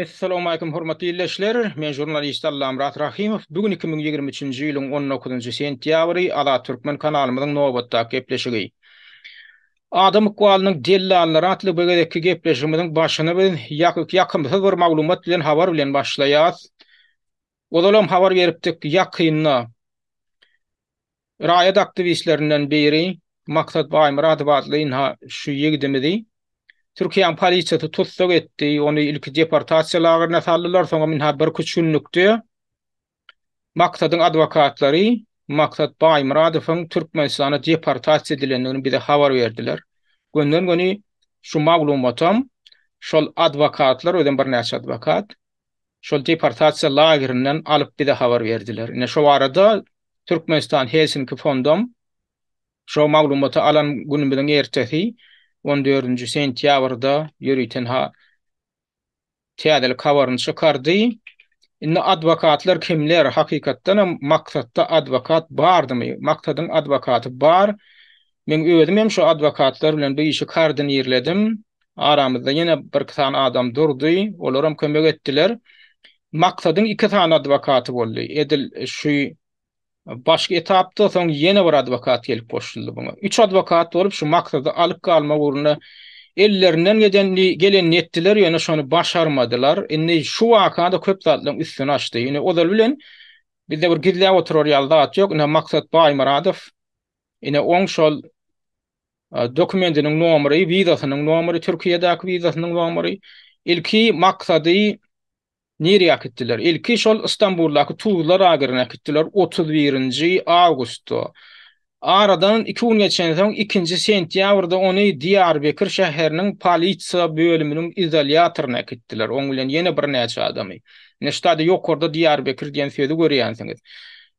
Assalamu alaykum hormatly dinleyijiler. Men jurnalist Allam Murat Rahimov. Bugün 2023-nji ýylyň 19-njy sentýabry Ala Türkmen kanalymyzyň nowbatdaky gepleşigi. Adam ykbalynyň dellallary atly begedeki gepleşigimiziň başyny biz ýakymsyz bir maglumat bilen habar bilen başlaýas. Odalam habar beripdik ýakynna. Raýat aktivistlerinden biri Maksat Baýmyradow adly inha şu ýigdimidi Türkiýe polisiýasy tutsak etdi, onu ilki deportasiýa lageryna saldylar, soňra minha bir küçünlükde Maksadyň adwokatlary Maksat Baýmyradowyň Türkmenistana deportasiýa edilendigini bize habar berdiler. Gönden göni şu maglumatam şol adwokatlar öden bir näçe adwokat şol deportasiýa lagerynden alyp bize habar berdiler. Ine şu arada Türkmenistan Helsinki fondum şu maglumaty alan günümiň ertesi 14-nji sentýabrda ýürüten ha täzelik habaryny çykardy. Indi adwokatlar kimler? Hakykatdan maksatda adwokat bardymy? Maksadyň adwokaty bar. Men özüm hem şu adwokatlar bilen bu işi kardyny ýerledim. Aramyzda ýene bir tane adam durdy. Olaram kömek etdiler. Maksadyň iki tane adwokaty boldy. Edil şu başka etapda soň ýene bir adwokat gelip goşuldy buňa. Üç adwokat bolup şu maksady alyp galma uğruna ellerinden gelen etdiler, ýöne şonu başarmadylar. Indi şu wakada köp zatlaryň üstüne açdy. Ýöne ozal bilen bizde bir gizli otururyal zat ýok. Ine Maksat Baýmyradow ine oň şol dokumentiniň nomery, wizasynyň nomery, Türkiýedäki wizasynyň nomery, ilki maksady nereye akittiler? İlki şol İstanbul'daki Tuzla ragyryna akittiler 31-nji awgustda. Aradan 2 gün geçen soň 2-nji sentýabrda ony Diyarbekir şäheriniň polisiýa bölüminiň izolýatoryna akittiler. Oň bilen ýene bir näçe adamy. Neştady ýokurda Diyarbekir diýen sözi görýänsiňiz.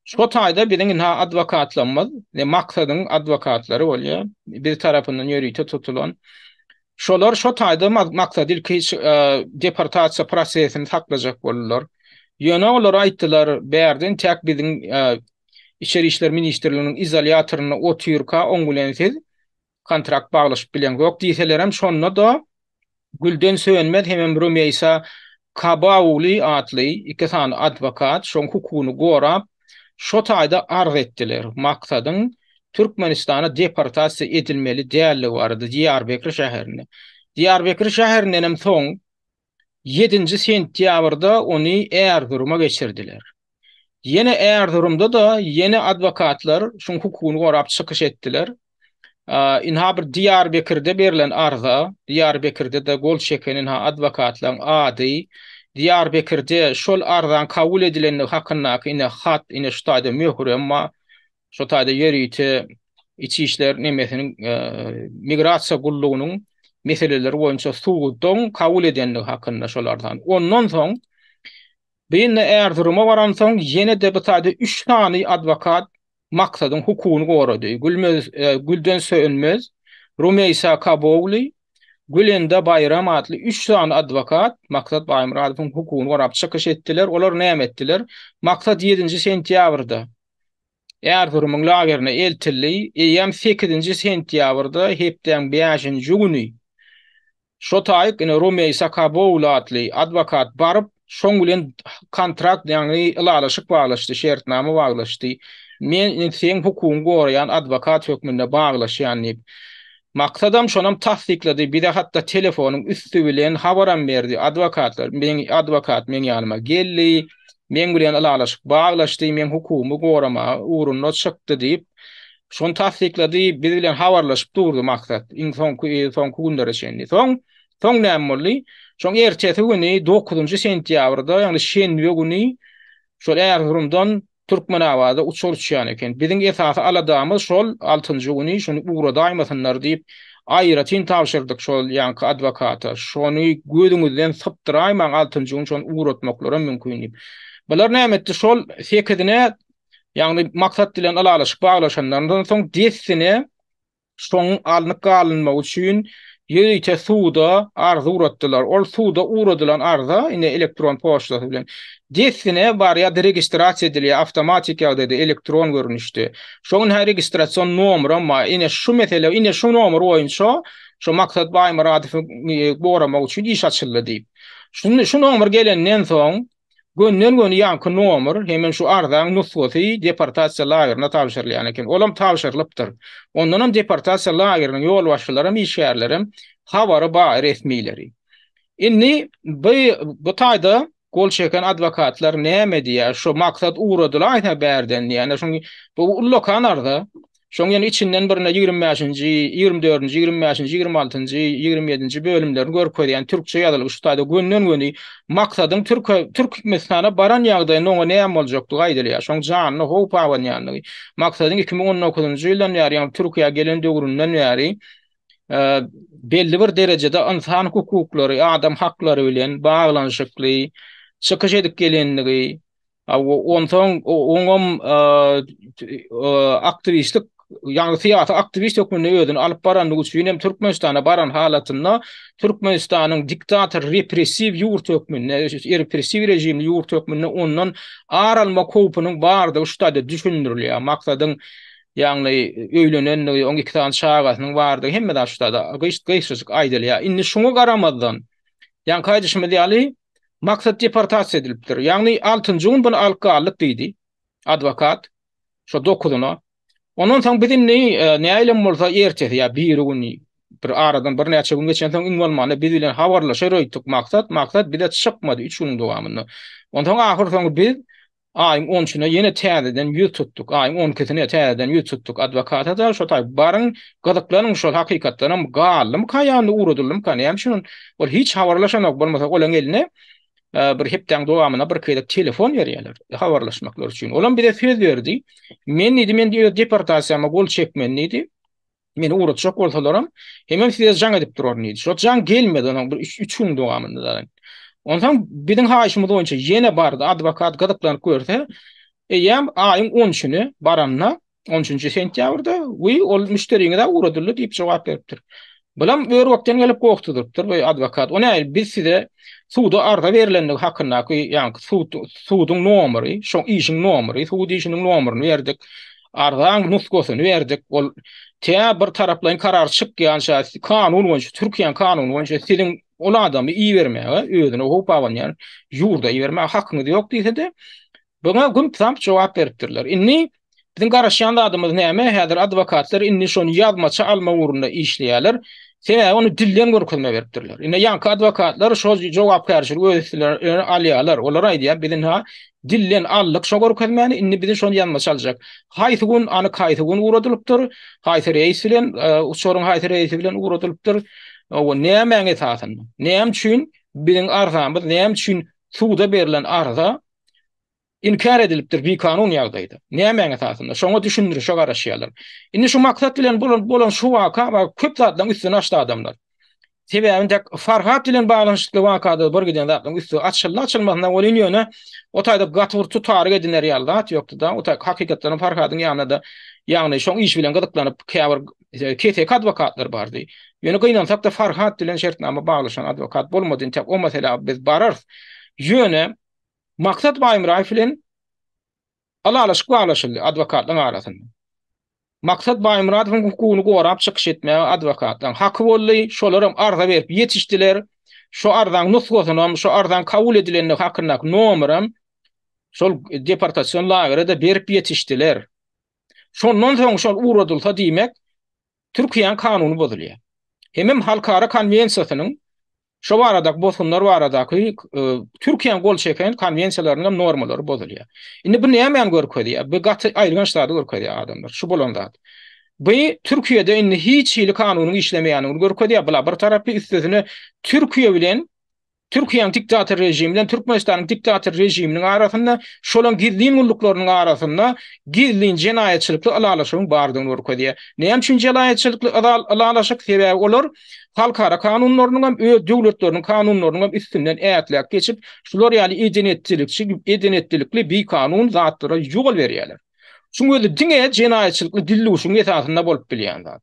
Şu taýda biziň adwokatlarymyz, maksadyň adwokatlary bolýar. Bir tarapyndan ýörüýte tutulan şolar şu taýda maksady ilki deportasiýa prosesini saklajak boldular. Ýöne olar aýtdylar, bärden täk biziň İçeri İşler Ministrliginiň izolýatoryna oturka oň bilen siz kontrakt baglaşyp bilen ýok diýseler hem şonda da Gülden Söönmez hemem Rümeysa Kabawly atly iki tane adwokat şoň hukukyny gorap şu taýda arz etdiler. Maksadyň Türkmenistana deportasiýa edilmeli däli bardy Diyarbekir şäherine. Diyarbekir şäherinden hem soň 7-nji sentýabrda ony Erzurum'a geçirdiler. Yine Erzurum'da da yeni adwokatlar şun hukukyny gorap çykyş etdiler. Inha bir Diyarbekir'de berilen arza, Diyarbekir'de de gol çekenin ha adwokatlaryň ady, Diyarbekir'de şol arzan kabul edilenligi hakynda ine hat ine şu taýda möhür emma şu taýda ýörüýte içi işler nemesiniň migrasiýa gullugynyň meseleleri boýunça suwdan kabul edenligi hakynda şolardan. Ondan soň beýle Erzurum'a baran soň ýene de bu taýda 3 tane adwokat maksadyň hukukyny gorady. Gülden Söönmez, Rümeysa Kabawly, Gülenda Bayram adly 3 tane adwokat Maksat Baýmyradowyň hukukyny gorap çykyş etdiler. Olar näme etdiler? Maksat 7-nji sentýabrda Erzurumyň lageryna eltildi. Eýem 8-nji sentýabrda hepden 5-nji güni şo taýyk ine Rümeysa Kabawly adly adwokat baryp şoň bilen kontrakt ýani ilalaşyk baglaşdy, şertname baglaşdy. Men sen hukukyny gorayan adwokat hökmünde baglaşýan. Maksadam şonam tasdiklady. Bir de hatta telefonyň üstü bilen habaram berdi. Adwokatlar, adwokat men ýanyma geldi. Men bilen ilalaşyk baglaşdy. Men hukukyny gorama uğruna çykdy diýip şonu tasdiklady. Biz bilen habarlaşyp durdy maksat. Son günler içinde. Soň näme boldy? Şoň ertesi güni 9-njy sentýabrda, ýani şenbe güni şol Erzurumdan Türkmenabada uçur uçýan eken. Biziň esasy aladymyz şol 6-njy güni şonu uğra daýmasynlar diýip aýratyn tapşyrdyk şol ýanky adwokata. Şonu gözüňizden sypdyraýman 6-njy güni şonu uğratmaklary mümkin diýip. Bular näme etdi? Şol 8-ine ýani maksat bilen alalaşyk baglaşanlardan soň 10-sine şoň alnyk galynmak üçin Ýöňe suwda arza uratdylar. Ol suwda uradylan arza ine elektron poçtasy bilen desine bar ýa registrasiýa edilýär awtomatik ýagdaýda elektron görnüşde. Şoň her registrasiýon nomery ma ine şu mesele ine şu nomer boýunça şu maksat baýmy radyfy boramak üçin iş açyldy diýip. Şu nomer gelenden soň gönden gönü ýanky nomer hemen şu arzaň nusgasy deportasiýa lageryna tabşyrylýan eken. Olam tabşyrylypdyr. Ondan hem deportasiýa lagerynyň ýol başçylary, işgärleri habary ba resmileri. Inni bu taýda gol çeken adwokatlar näme diýär? Şu maksat uradylar aýta berden, ýani şu bu ullokan arda şoň ýani içinden birine 25-nji, 24-nji, 25-nji, 26-njy, 27-nji bölümlerini görüp koýan türkçe ýazylyp şu taýda gönnen göni maksadyň türk hükümetine baran ýagdaýyny oňa näme boljakdygy aýdylýar. Şoň janyny howp awan ýany maksadyň 2019-njy ýyldan ýary Türkiýe gelen döwründen ýary belli bir derejede insan hukuklary, adam haklary bilen baglanşykly çykyş edip gelenligi, ondan oňam aktivistlik ýa-ni syýasy aktivist hökmüne ödün alyp baranlygy üçin hem Türkmenistana baran halatynda Türkmenistanyň diktator repressiv ýurt hökmüne, repressiv rejimli ýurt hökmüne ondan aralma howpunyň bardygy şu taýda düşündirilýär. Maksadyň ýagny öýlenen, oň iki tane şagasynyň bardygy hemme de şu taýda gyşyk aýdylýar. Indi şuňa garamazdan ýani kaýdyşmy diýäli maksat deportasiýa edilipdir. Ýagny 6-njy gün bunu alkallyk diýdi adwokat şu dokudyna. Ondan soň bizim näýlem bolsa ertesi ýa bir gün bir aradan bir näçe gün geçen soň inwalmany biz bilen habarlaşar öýtdik maksat bir de çykmady 3 gün dowamında. Ondan soň ahir soň biz aýyň 10-çyna ýene täzeden ýüz tuttuk. Aýyň 12-sine täzeden ýüz tuttuk adwokata da şu taý baryň gadyklaryň şol hakykatdan hem gallym kaýany uradylym kanýam şunun ol hiç habarlaşanak bolmasa olan eline bir hepden dowamyna bir keýde telefon berýärler habarlaşmaklar üçin. Olam bir de söz berdi. Men deportasiýama gol çekmen idi. Meni uratjak bolsalaram hemen size jaň edip durar idi. Şo jaň gelmedi onuň bir 3 gün dowamynda. Ondan biziň haýyşymyz boýunça ýene bardy adwokat gadyklanyp görse, ýam aýyň 10-çyny baranna 13-nji sentýabrda ol müşteriňe de uradyly diýip jogap beripdir. Bilam ör wagtdan gelip gowtudurpdyr we adwokat. Ona biz size suwda arda berilenligi hakynda ýani suwdyň nomery, şo işiň nomery, suwdy işiniň nomeryny berdik. Ardaň nusgasyny berdik. Ol bir taraplaryň karar çykýança kanun boýunça, Türkiýe kanuny boýunça siziň ol adamy iyi vermäge, özüne howp awan ýani ýurda iyi vermäge hakyňyz ýok diýse-de, buňa gün tam jogap beripdirler. Inni biziň garaşýan adamymyz näme? Häzir adwokatlar inni şonu ýazmaça alma urunda işleýärler. Sebäbi onu dilden görkezme beripdirler. Ine ýanky adwokatlar şo jogap berýär, özüleri alýarlar. Olar aýdýar, biziň ha dilden allyk şo görkezmäni inni biziň şonu ýazmaça aljak. Haýsy gün any kaýsy gün uradylypdyr, haýsy reis bilen, şoruň haýsy reisi bilen uradylypdyr. O näme esasynda? Näme üçin biziň arzamyz, näme üçin suwda berilen arza inkar edilipdir bir kanun ýagdaýda. Näme esasynda? Şoňa düşündir, şo garaşýarlar. Indi şu maksat bilen bolan şu waka köp zatdan üstüne açdy adamlar. Sebäbi Farhat bilen baglanşykly wakada bir giden zatdan üstü açylmazdan bolýan ýöne o taýda gatwur tutar edinler ýalda ýokdy da. O taýda hakykatdan Farhatyň ýanynda ýagny şoň iş bilen gadyklanyp KTK adwokatlar bardy. Ýöne gynansak da Farhat bilen şertnama baglaşan adwokat bolmadyn täp o mesele biz barar. Ýöne maksat Baýmyraýew bilen alalaşyk baglaşyldy adwokatlaryň arasynda. Maksat Baýmyraýewiň hukugyny gorap çykyş etmäge adwokatlaryň haky boldy, şolarym arza berip ýetişdiler. Şo arzaň nusgasyny, şo arzaň kabul edilenligi hakynda nomerym şol deportasiýon lagerinde berip ýetişdiler. Şondan soň şol uradylsa diýmek Türkiýe kanuny bozulýar. Hemem halkara konwensiýasynyň şo barada bozgunlar baradaky Türkiýe gol çeken konwensiýalarynyň normalary bozulýar. Indi bu näme görkezýär? Bu gaty aýrygan ştatda görkezýär adamlar. Şu bolanda. Bu Türkiýede indi hiç hili kanunyň işlemeýänini görkezýär. Bula bir tarapy üstesine Türkiýe bilen Türkiýeň diktator rejiminden Türkmenistanyň diktator rejiminiň arasynda şolan gizli gulluklarynyň arasynda gizli jenaýetçilikli alalaşygyň bardygyny görkezýär. Näme üçin jenaýetçilikli alalaşyk sebäbi olar halkara kanunlarynyň hem döwletleriniň kanunlarynyň üstünden äýtläp geçip şular ýaly edenetçilikli bir kanun zatlara ýol berýärler. Şuňa diňe jenaýetçilikli dilliuşuň esasynda bolup bilýän zat.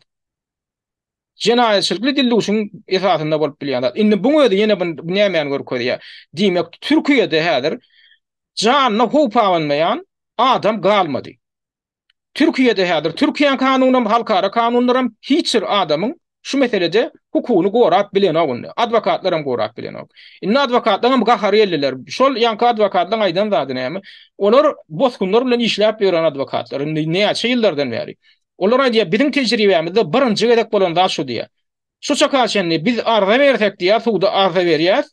Jenaýetçilikli dilluşyň esasynda bolup bilýär. Indi bu öýde ýene bu nämen görkezýär? Diýmek, Türkiýede häzir janyna howp alynmaýan adam galmady. Türkiýede häzir Türkiýe kanunyna, halkara kanunlarym hiç bir adamyň şu meselede hukukyny gorap bilen ogun. Adwokatlaram gorap bilen ogun. Indi adwokatlaram gahary elliler. Şol ýanky adwokatlaryň aýdan zady näme? Olar boskunlar bilen işläp ýören adwokatlar. Indi näçe ýyllardan bäri. Olar aýdýar, biziň tejribemizde birinji gedek bolan da şu diýär. Şu çakaçenni biz arza bersek diýär, suwda arza berýär.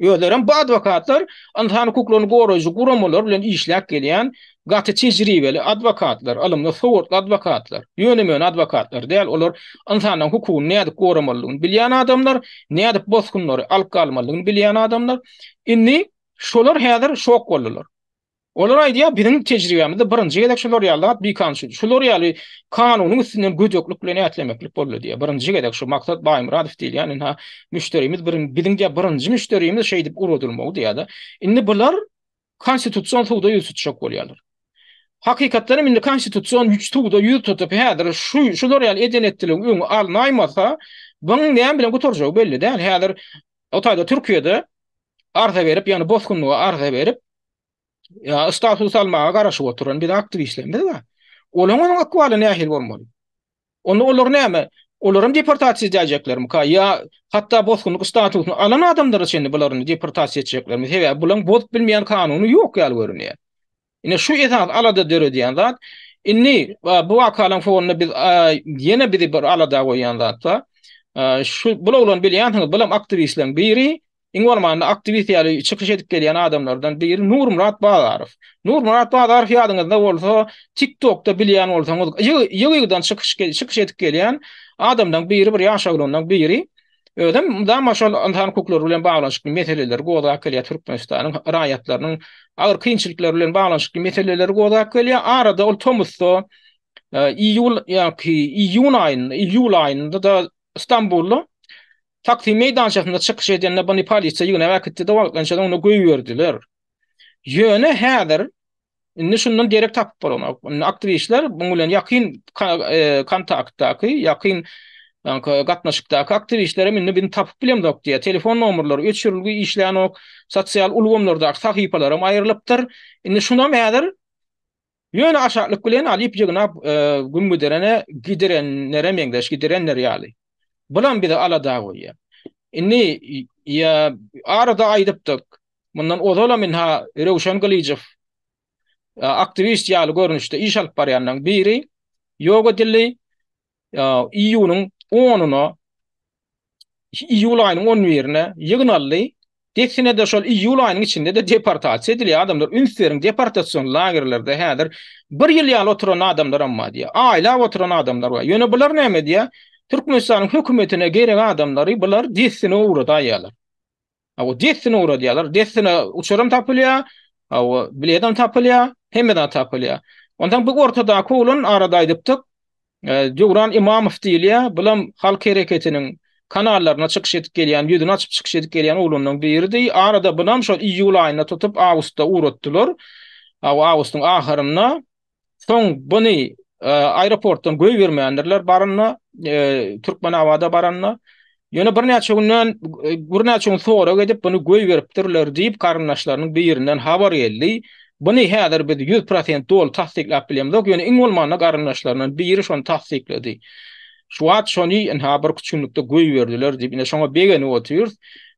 Ýölerim bu adwokatlar antan hukuklaryny goraýjy guramalar bilen işläp gelýän gaty tejribeli adwokatlar, alymly sowatly adwokatlar, ýönemen adwokatlar däl, olar antanyň hukukyny näde goramalygyny bilýän adamlar, näde boskunlary alyp galmalygyny bilýän adamlar. Indi şolar häzir şok boldylar. Olar aýdýar, biziň tejribemizde birinji gedek şolar ýaly bir kanşy. Şolar ýaly kanunyň üstünden gödöklük bilen ätlemeklik boldy diýär. Birinji gedek şu maksat Baýmuradow diýil, ýani ha müşterimiz biziň birinji müşterimiz şey diýip uradylmagy diýär. Indi bular konstitusiýon suwda ýüz tutjak bolýarlar. Hakykatdan indi konstitusiýon ýüz tutup ýüz tutup häzir şolar ýaly edenetdiligi öňe alnaýmasa, bu näme bilen götürjek belli däl. Häzir o taýda Türkiýede arza berip, ýani boskunlyga arza berip, ya status almaga garaşyp oturan bir aktivistlerimiz var. Olaryň akwaly nähil bolmaly. Onu olar näme? Olaryň deportasiýa edeceklermi? Ya hatta boskunlyk statusyny alan adamlar üçin bularyny deportasiýa edeceklermi? Sebäbi bulan bolup bilmeýän kanuny ýok ýaly görünýär. Ine şu esas alada döre diýen zat, inni bu wakalan fonuna biz ýene bir alada goýan zatda, şu bulan bilýän bulan aktivistlerden biri, İngolmanda aktivist ýaly çykyş edip gelýän adamlardan biri Nurmurat Bağarow. Nurmurat Bağarow ýadyňyzda bolsa, TikTokda bilýän bolsaňyz, ýygydan çykyş edip gelýän adamdan biri, bir ýaşaglandan biri. Ödem da maşal antan hukuklar bilen baglanşykly meseleler goda kelýär, Türkmenistanyň raýatlarynyň agyr kynçylyklar bilen baglanşykly meseleler goda kelýär. Arada ol Tomusda iyul aýynda da İstanbulda Taksim meydançasında çykyş edenler bani polisiýa ýygyna wagtda wagtlanşa onu goýberdiler. Ýöne häzir indi şundan derek tapyp bolan aktivistler bu bilen ýakyn kontaktdaky, ýakyn gatnaşykdaky aktivistler indi birini tapyp bilemdik diýär. Telefon nomerleri öçürilgi işlän ok, sosial ulgamlardaky sahypalarym aýrylypdyr. Indi şundan häzir ýöne aşaklyk bilen alyp ýygyna gümgüderene giderenlere meňdeş giderenler ýaly. Bulan bir de alada goýýar. Indi ya arada aýdypdyk. Mundan ozala minha Rewşan Galyjew aktivist ýaly görnüşde iş alyp barýandan biri ýoga dilli iýunyň 10-una iýul aýynyň 11-ine ýygnaldy. Desine de şol iýul aýynyň içinde de deportasiýa edilýär adamlar. Ünslerin deportasiýon lagerlerde häzir bir ýyl ýaly oturan adamlar amma diýär. Aýla oturan adamlar bar. Ýöne bular näme diýär? Türkmenistanyň hökümetine gerek adamlary bular desine uğradaýarlar. O desine uğradaýarlar. Desine uçurum tapylýar, o biledan tapylýar, hemeden tapylýar. Ondan bu ortada kolun arada aýdypdyk. Döwran Imamow diýilýär, bulan halk hereketiniň kanallaryna çykyş edip gelýän, ýüzüni açyp çykyş edip gelýän oğlundan biri. Arada bunam şol iýul aýyna tutup awgustda uğratdylar. Awgustyň ahyrynda soň buny aeroportdan göý bermeýändirler barynna, Türkmen awada baranna. Ýöne bir näçe gün sonra gedip buny göý beripdirler diýip garyndaşlarynyň birinden habar geldi. Buny häzir biz 100% dol tasdiklap bilemdik. Ýöne iň bolmanda garyndaşlarynyň biri şonu tasdikledi. Şu wagt şonu en habar küçünlükde göý berdiler diýip ine şoňa begeni otur.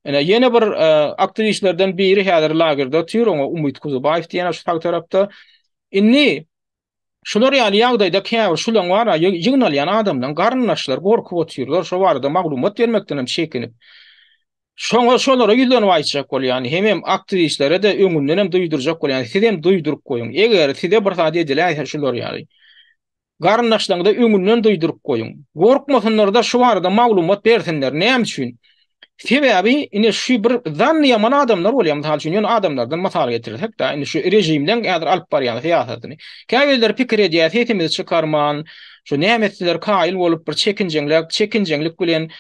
Ýene bir aktivistlerden biri häzir lagerde otur, oňa Umyt Kuzubaýew diýen şu tarapda. Inni şular ýaly ýagdaýda käbir şulan bar, ýygnalýan adamdan garyndaşlar gorkup oturýarlar, şo barada maglumat bermekden hem çekinip. Şolara ýylanıp aýtjak bolýan, hem aktivistlere de öňünden hem duýdurjak bolýan, siz hem duýdurup goýun. Eger size bir sady edilýär şular ýaly. Garyndaşlaryňy da öňünden duýdurup goýun. Gorkmasynlar da şu barada maglumat bersinler. Näme üçin? Sebäbi ine şu bir zanny ýaman adamlar bolýar, hal üçin ýöne adamlardan masal getirsek da ine şu rejimden ädir alyp barýan syýasatyny. Käbirler pikir edýär, setimiz çykarman, şu nämetler kaýyl bolup bir çekinjeňlik bilen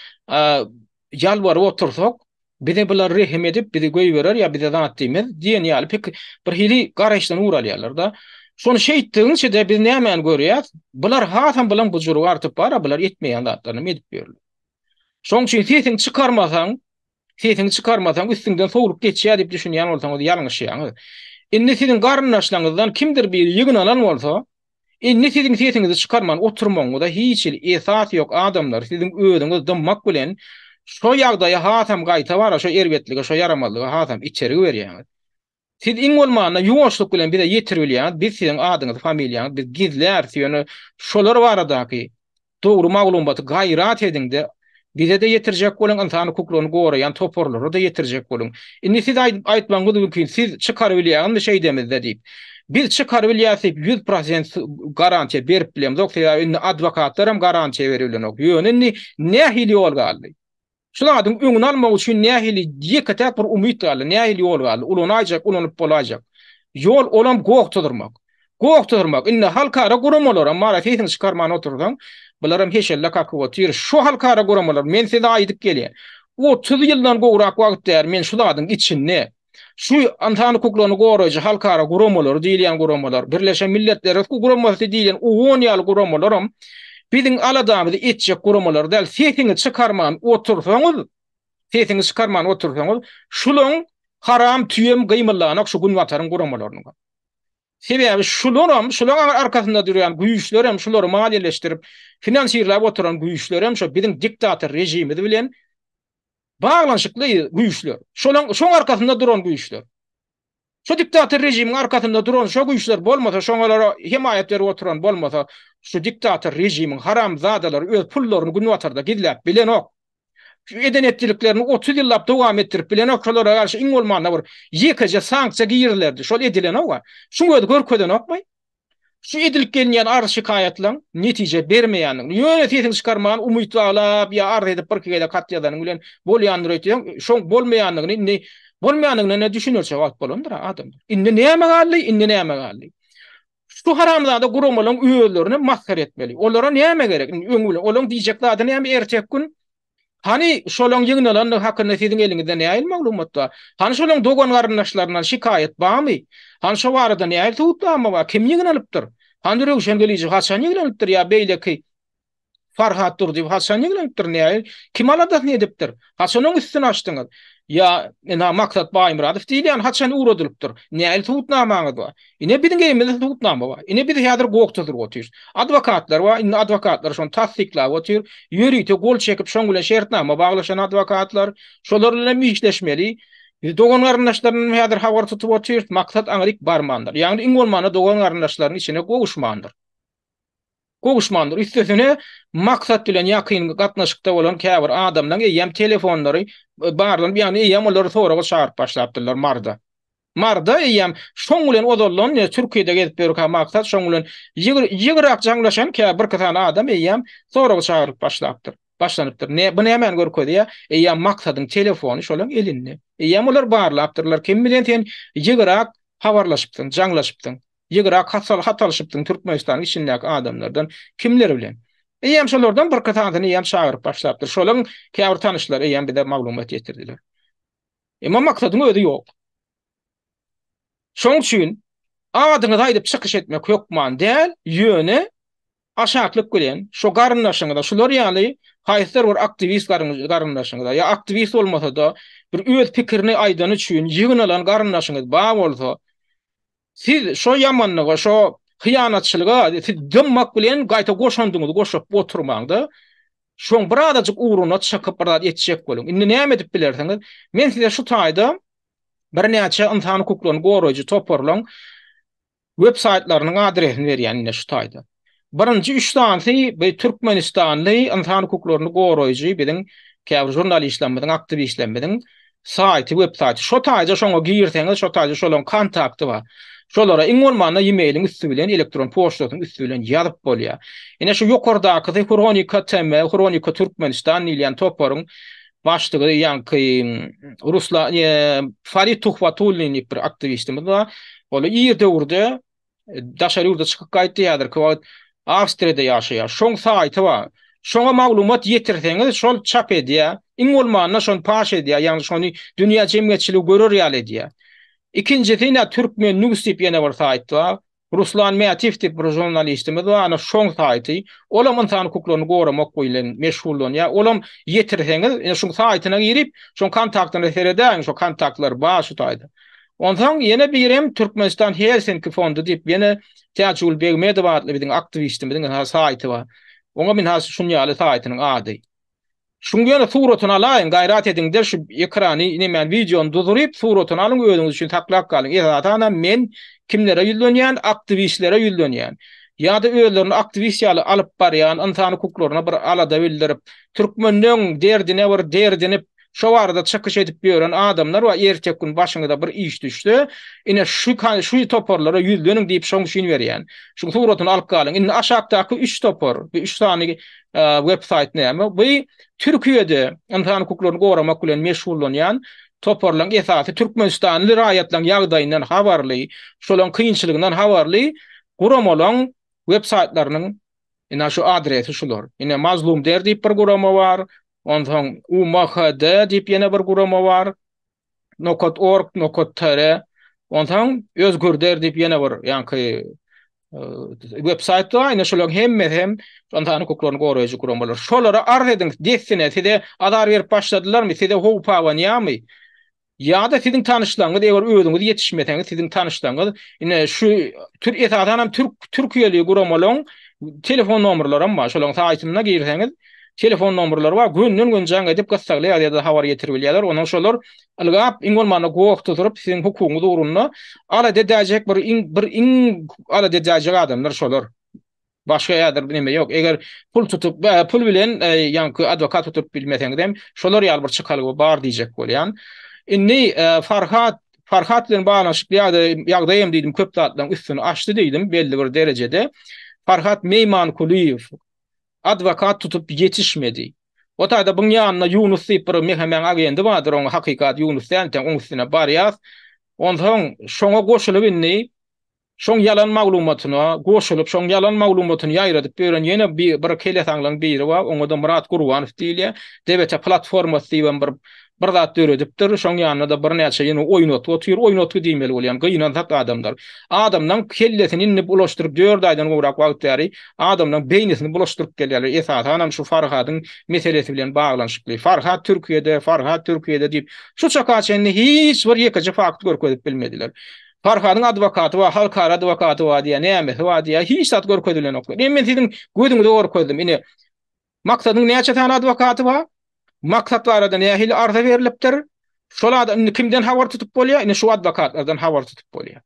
ýalbaryp otursak, bize bular rehem edip bizi göý berer ýa bize zat diýmez diýen ýaly pek bir hili garaşdan uğralýarlar da. Şonu şeýtdiňçe de biz näme görýär? Bular hasan bilen bu jurgy artyp bar, bular etmeýän zatlaryny edip berýär. Şoň üçin sesini çıkarmasaň üstünden sowurup geçýär diýip düşünýän bolsaň, o ýalňyş ýaňy. Indi sizin garyndaşlaryňyzdan kimdir bir ýygyn alan bolsa, indi sizin sesinizi çıkarman oturmaňyzda hiç esas ýok adamlar sizin öýüňiz dymmak bilen şo ýagdaýa hasam gaýta bar, şo erbetlige, şo yaramazlyga hasam içeri berýär. Siz iň bolmanda ýuwaşlyk bilen bize ýetirip bilýär, biz sizin adyňyzy, familiýaňyzy biz gizlär, ýöne şolar baradaky dogry maglumaty gaýrat edinde bize de yetirjek bolan insany hukuklygyny goraýan toporlary da yetirjek bolan. Indi siz aýtmaňyz mümkin, siz çıkaryp bilýärmi şey demizde diýip. Biz çıkaryp bilýärsiz 100% garantiýa berip bilýär. Doktor indi adwokatlar hem garantiýa berilýär. Ýöne nähili ýol galdy. Şularyň öňüni almak üçin nähili ýekata bir umyt galdy, nähili ýol galdy. Ulanaýjak, ulanyp bolajak. Ýol olam gowtudurmak. Gowtudurmak. Indi halkara guramalar, amma feýsini çıkarman oturdan bularym heşelle kakı otyr. Şu halkara guramalar men size aýdyp gelýär. 30 ýyldan gowrak wagt där men şularyň içinde. Şu antany hukuklygyny goraýjy halkara guramalar diýilýän guramalar, Birleşen Milletler guramasy diýilýän 10 ýyl guramalaram biziň aladamyzy etjek guramalar däl. Sesini çıkarman otursaňyz, şularyň haram tüýem gymyllanyk şu gün wataryň guramalaryny. Sebebi şularyň arkasynda durýan güýçler hem şulary maliýeleşdirip finansiýerläp oturan güýçler hem şu biziň diktator rejimi bilen baglanşykly güýçler. Şoň arkasynda duran güýçler. Şu diktator rejimiň arkasynda duran şu güýçler bolmasa, şoňalara himayet berip oturan bolmasa, şu diktator rejimiň haramzadalary öz pullaryny gün watarda gidläp bilen ok. Şu edenetçiliklerini 30 ýyllap dowam ettirip bilen oklara garşy iň bolmanda bir ýekeje sanksiýa giýirlerdi. Şol edilen ok. Şuňa görkeden okmy? Şu edilip gelýän arz şikaýatlaryň netije bermeýändiň, ýöne sesini çıkarman umyt alap ýa arz edip bir kere katýadanyň bilen bolýandyr öýtýän, şoň bolmaýandygyny ne düşünýärse wagt bolandyr adam. Indi näme galdy? Şu haramzada guramalyň öýelerini maskar etmeli. Olara näme gerek? Öňüle olaň diýjekler näme ertek gün? Hani şolaň ýygyny alandyk hakynda siziň eliňizde näil maglumat bar? Hani şolaň dogan garyndaşlaryndan şikaýet barmy? Hani şo barada näil tutdamy bar? Kim ýygyny alypdyr? Hani röwşen gelýär, haçan ýygyny alypdyr ýa beýleki Farhat durdy, haçan ýygyny alypdyr näil? Kim aladak ne edipdir? Haçanyň üstüne açdyňyz? Ya maksat Baýmyradow diýilýän haçan uradylypdyr. Näil tutnamaňyz bar? Ine biziň elimizde tutnama bar. Ine biz häzir gowktudur otyr. Adwokatlar bar, indi adwokatlar şonu tasdiklap otyr. Ýürüýte gol çekip şoň bilen şertnama baglaşan adwokatlar şolar bilen işleşmeli. Dogan garyndaşlaryny häzir habar tutup otyr. Maksat aňryk barmandyr. Ýani iň bolmanda dogan garyndaşlarynyň içine gowuşmandyr. Üstesine maksat bilen ýakyn gatnaşykda bolan käbir adamlaryň ýem telefonlary bardan bir ýany ýem olary soraga çağıryp başlapdylar Marda ýem şoň bilen odollan Türkiýede gezip berýär maksat şoň bilen ýygyrak jaňlaşan käbir katan adam ýem soraga çağıryp başlanypdyr. Bu näme görkedi ýa? Ýem maksadyň telefony şolaň elinde. Ýem olar barlapdyrlar. Kim bilen sen ýygyrak habarlaşypdyň, jaňlaşypdyň. Ýygyrak hatalşypdyň Türkmenistanyň içindäki adamlardan kimler bilen. Ýem şolardan bir katanyny ýem çağıryp başlapdyr. Şolaň käbir tanışlar ýem bir de maglumat ýetirdiler. Emma maksadyň özi ýok. Şoň üçin adyňyzy aýdyp çykyş etmek ýokman däl, ýöne aşaklyk bilen şo garyndaşyňyzda şolar ýaly haýsy bir aktivist garyndaşyňyzda ýa aktivist bolmasa da bir öz pikirini aýdan üçin ýygyny alan garyndaşyňyz bar bolsa, siz şo ýamanlyga, şo hyýanatçylyga siz dymmak bilen gaýta goşandyňyz, goşup oturmaňda şoň bir adajyk uğruna çykyp bir etjek bolun. Indi näme edip bilersiňiz? Men size şu taýda bir näçe insany hukuklygyny goraýjy toporlaň websaytlarynyň adresini berýän şu taýda. Birinji 3 tansy we Türkmenistanly insany hukuklygyny goraýjy biziň käbir jurnalistlerimiň, aktivistlerimiň saýty, websaýty. Şu taýda şoňa girseňiz, şu taýda şolaň kontakty bar. Şolara iň bolmanda e-mailiň üstü bilen, elektron poçtasyň üstü bilen ýazyp bolýar. Ine şu ýokardaky Kronika TM, Kronika Türkmenistan diýilýän toporyň başlygy ýa-ni Rusla Farid Tuhvatulin bir aktivistimiz bar. Ola ýerde urda daşary urda çykyp gaýtdyýardyr ki, Awstriýada ýaşaýar. Şoň saýty bar. Şoňa maglumat ýetirseňiz, şol çap edýär. Iň bolmanda şonu paş edýär, ýani şonu dünýä jemgyýetçiligi görür ýaly edýär. İkincisi ina Türkmen News diýip ýene bir saýt bar. Ruslan Meatif tip bir jurnalistimiz var, ana şoň saýty. Olam insan hukuklaryny goramak boýlan meşgullan ya. Olam ýetirseňiz, şoň saýtyna girip, şoň kontaktyny seredäň, şo kontaktlar baş tutaýdy. Ondan ýene birem Türkmenistan Helsinki fondu diýip ýene Täçül Begmedov adly bir aktivistimiň saýty bar. Oňa min has şunýaly saýtynyň ady. Şungyana suratyny alaýyn, gaýrat ediňler şu ekrany, nämen videony duduryp suratyny alyň özüňiz üçin taklap galyň. Ýa-da men kimlere ýüzlenýän, aktivistlere ýüzlenýän. Ýa-da özlerini aktivist ýaly alyp barýan, insan hukuklaryna bir alada bildirip, türkmeniň derdini şo arada çykyş edip ýören adamlar we ertek gün başyňyza bir iş düşdi. Ine şu toporlara ýüzleniň diýip şoň şin berýän. Şu suratyny alyp galyň. Ine aşagdaky 3 topor, 3 tane website näme? Bu Türkiýede insan hukuklaryny goramak bilen meşgullanýan toporlaryň esasy Türkmenistanly raýatlaryň ýagdaýyndan habarly, şolaryň kynçylygynyň habarly guramalan websitelarynyň ina şu adresi şular. Ine Mazlum der diýip bir gurama bar. Ondan UMHD diýip ýene bir gurama bar. Nokot.org, Nokot.tr. Ondan Özgür der diýip ýene bir ýanky website var. Ine şolar hem insan hukuklaryny goraýjy guramalar. Şolara arz ediň, desine size adar berip başladylarmy, size hopawan ýamy? Ya da sizin tanışlarınız, eğer özünüz yetişmeseniz sizin tanışlarınız, yine şu Türkiye'li guramalan telefon numaraları var. Şolan saytına girseniz telefon numaraları var. Günden can edip gazetler ya da haber getirbilýärler. Onun şolar algap ingolmana goýup tutup sizin hukukyňyz uğruna ala dedäjek bir ala dedäjek adamlar şolar. Başga ýadyr neme ýok. Eger pul tutup pul bilen ýanky adwokat tutup bilmeseňiz hem şolar ýaly bir çykalygy bar diýjek bolýan. Inni Farhat bilen bağlanşyk ýagdaýym diýdim, köp zatlaryň üstüni açdy diýdim belli bir derecede. Farhat Meymankuliýew adwokat tutup ýetişmedi. O taýda buň ýanyna Yunus diýip bir mehmen agendy bardyr, oňa hakykat Yunus diýen oň üstüne barýar. Ondan şoňa goşulyp inni şoň ýalan maglumatyna goşulyp şoň ýalan maglumatyny ýaýradyp beren ýene bir kelesaňlaryň biri bar, oňa da Murat Gurwanow diýilýär. Debete platformasy diýen bir zat döredipdir. Şoň ýanyna da bir näçe ýene oýnatgy diýmeli bolýan gynandak adamlar. Adamdan kellesini inip ulaşdyryp 4 aýdan gowrak wagtary adamdan beýnisini bulaşdyryp gelýärler. Esasan şu Farhatyň meselesi bilen baglanşykly. Farhat Türkiýede diýip şu çakaçyny hiç bir ýekiji fakt görkezip bilmediler. Farhatyň adwokaty we halkara adwokaty we diýen näme we diýen hiç zat görkezdilen oklar. Men sizin gözüňizde görkezdim. Ine maksadyň näçe tane adwokaty bar? Maksatlardan nähili arza berilipdir. Şolardan kimden habar tutup bolýar? Ine şu adwokatlardan habar tutup bolýar.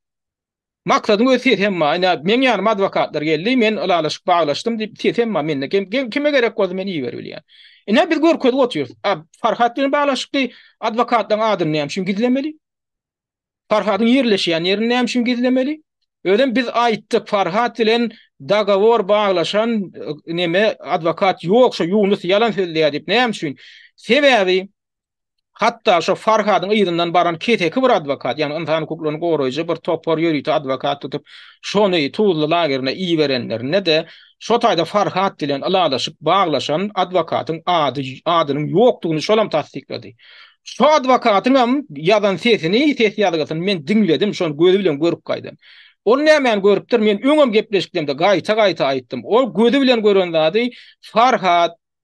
Maksadyň öýsi hemma, ine men ýanym adwokatlar geldi, men alalaşyk baglaşdym diýip hemma menne kime gerek bolsa meni ýeberýär. Ine biz görkezip oturýarys. Farhat bilen baglaşykly adwokatlaryň adyny näme gizlemeli? Farhatyň ýerleşýän ýerini näme gizlemeli? Öden biz aýtdyk Farhat bilen dagawor baglaşan neme adwokat ýok, şo Yunus ýalan söýlýär diýip näme üçin? Sebäbi hatta şo Farhatyň ýerininden baran keteki bir adwokat, ýani insan hukuklaryny goraýjy bir topor ýörüýti adwokat tutup şonu Tuzla lageryna iýerenlerine de şo taýda Farhat bilen alalaşyp baglaşan adwokatyň adynyň ýokdugyny şolam tasdiklady. Şo adwokatyň hem ýazan sesini, ses ýazgasyny men dinledim, şonu gözü bilen görüp gaýdym. Onu nämen görüpdir, men öňüm gepleşikdimde gaýta aýtdym. O gözü bilen gören zady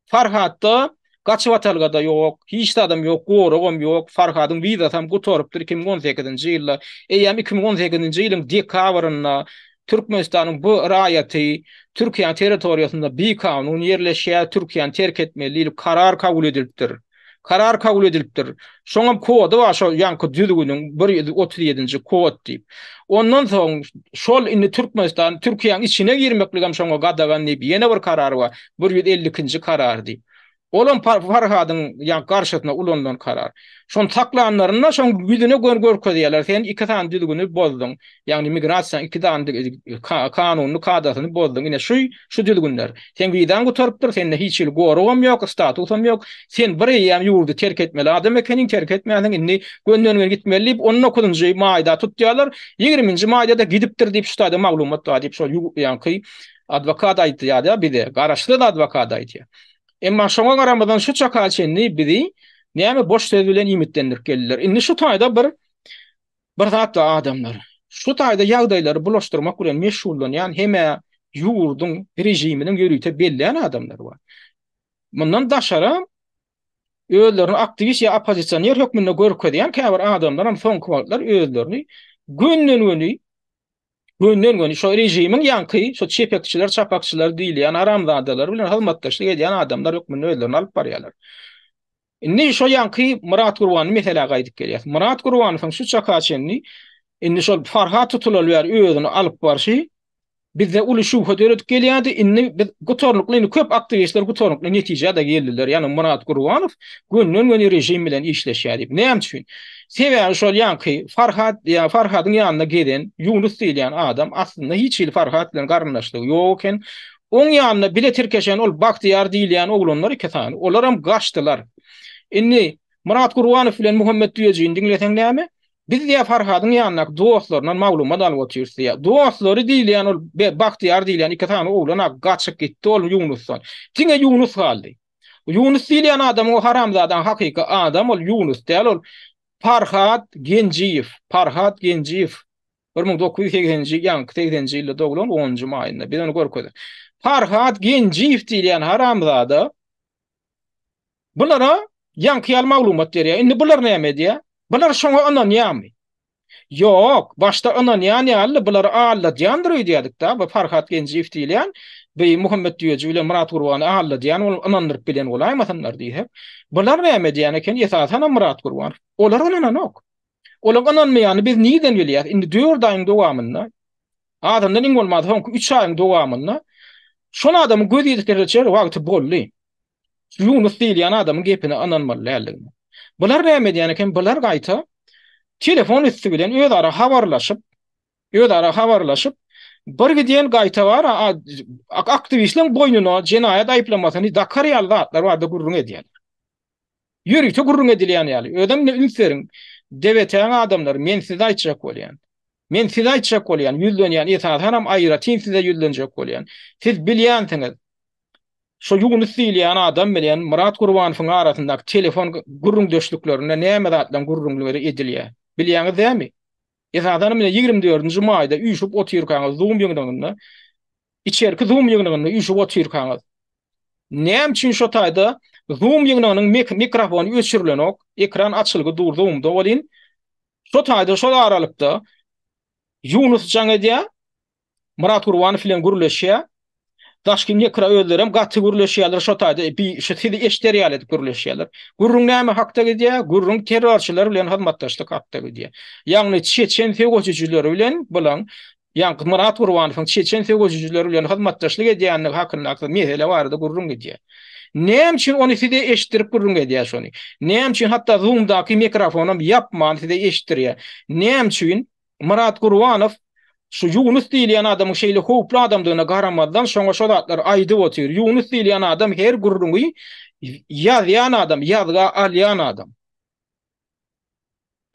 Farhatda gaçyp atalgada ýok, hiç adam ýok, goragam ýok. Farhatyň wizasy hem gutorypdyr 2018-nji ýylda. Eýem 2018-nji ýylyň dekabryna Türkmenistanyň bu raýaty Türkiýe territoriýasynda bir kanun ýerleşýär, Türkiýeni terk etmeli karar kabul edilipdir. Şoňam kodu var, şo ýanky düzgünüň 137-nji kod diýip. Ondan soň şol indi Türkmenistan Türkiýanyň içine girmekligem şoňa gadagan ýene bir karar var. 150-nji karar diýip. Olan Farhatyň ýa garşysyna ulandan karar. Şon taklanlaryna şon güdüne görkezýärler. Sen iki tane düzgünü bozdun. Ýani migrasiýa iki tane kanunyny kadasyny bozdun. Ine şu düzgünler. Sen widan gutorypdyr, sende hiç ýyl goragam ýok, statusam ýok. Sen bir ýam ýurdu terk etmeli. Adam ekeniň terk etmäňiň indi gönderilen gitmeli. 19-njy maýda tutýarlar. 20-nji maýda da gidipdir diýip şu taýda maglumat var diýip şol ýanky adwokat aýtýar, bir de garaşly adwokat aýtýar. Emma şoňa garamadan şu çakaçyny biri näme boş söz bilen ümitlendirip geldiler. Indi şu taýda bir zat adamlar. şu taýda ýagdaýlary bulaşdyrmak bilen meşgullanýan heme ýurdun rejiminiň ýörüýte belleýän adamlar bar. Mundan daşara özlerini aktivist ya opozisioner hökmünde görkezýän käbir adamlar hem soňky wagtlar özlerini günden şo rejimiň ýanky, şo çepekçiler, çapakçylar diýilýän aramzadalar bilen hyzmatdaşlyk edýän adamlar hökmünde özlerini alyp barýarlar. Indi şo ýanky Murat Gurban mesele gaýdyp gelýär. Murat Gurbanowyň şu çakaçyny indi şol Farhat tutulýar özüni alyp barşy bizde uly şubha döredip gelýärdi. Indi biz gutorlukly köp aktivistler gutorlukly netije da geldiler. Ýani Murat Gurbanow günden rejim bilen işleşýär. Näme üçin? Sebäbi şol ýanky Farhadyň ýanyna gelen Yunus diýilen adam aslında hiç il Farhat bilen garyndaşlygy ýok eken oň ýanyna bile tirkeşen ol Baktyar diýilen oglanlar iki tane. Olar hem gaçdylar. Indi Murat Gurbanow bilen Muhammed Düýejiň diňleseň näme? Biz diýä Farhadyň ýanyna dostlarynyň maglumat alyp oturýar. Dostlary diýilýän ol Baktyar diýilen iki tane oglan gaçyp gitdi ol Yunusdan. Tiňe Yunus galdy. Yunus diýilen adam o haramzadan hakyky adam ol Yunus diýil ol Farhat Genjiýew. 1980-nji ýaňky 80-nji ýylda doglan 10-njy maýynda biz onu görkezdik. Farhat Genjiýew diýilen haramzada bulara ýanky maglumat berýär. Indi bular näme diýär? Bular şoňa ananýamy. Ýok, başda ananýany bular alladýandyr diýdik-de. Bu Farhat Genjiýew diýilen we Muhammed Düýeji bilen Murat Gurbanow alladýan ol anandyryp bilen golaýmasanlar diýip. Bular näme diýän eken ýetatana Murat Gurbanow. Olar ananok. Olar ananmaýany biz niden bilýär? Indi 4 aýyň dowamynda adamdan iň bolmady 3 aýyň dowamynda şol adamy göz ýetdirýär wagty boldy. Yunus diýilen adamyň gepini ananmaly. Bular näme diýän eken? Bular gaýta telefon üstü bilen özara habarlaşyp bir giden gaýta bar aktivistleň boýnuna jenaýat aýplamasyny Dakar ýaldatlar barda gurrun edýär. Ýürükde gurrun edilýän ýaly. Ödem ünseriň deweten adamlar men size aýtjak bolýan. Men size aýtjak bolýan, ýüzlenýän esas hanam aýra tin size ýüzlenjek bolýan. Siz bilýänsiňiz. Şo Yunus diýilen adam bilen Murat Gurbanowyň arasyndaky telefon gurrun döşlüklerinde näme zatdan gurrunlary edilýär. Bilýäňiz dämi? Esadan bilen 24-nji maýda üýşüp oturýarkaňyz Zoom ýygynyňda, içerki Zoom ýygynyňda üýşüp oturýarkaňyz. Näme üçin şo taýda Zoom ýygynyňyň mikrofony öçürilenok, ekran açylygy dur Zoomda bolýan. Şo taýda şol aralykda Yunus jaňa diýär, Murat Gurbanow bilen gurleşýär. Daşkyn ýekra özlerem gaty gurleşýärler şo taýda bir şu sizi eşderýär edip gurleşýärler. Gurrun näme hakda gidýär? Gurrun terrorçylar bilen hyzmatdaşlyk hakda gidýär. Ýagny Çeçen fegoçyjylar bilen bilen ýa Murat Gurbanowyň Çeçen fegoçyjylar bilen hyzmatdaşlyk edýänligi hakynda mesele barada gurrun gidýär. Näme üçin onu size eşdirip gurrun edýär şonu? Näme üçin hatda Zoom'daky mikrofonum ýapman size eşdirýär? Näme üçin Murat Gurbanow şu Yunus diýilen adamyň şeýle howply adamdygyna garamaddan şoňa şo zatlar aýdyp otur. Yunus diýilen adam her gurrungy ýazýan adam, ýazga alýan adam.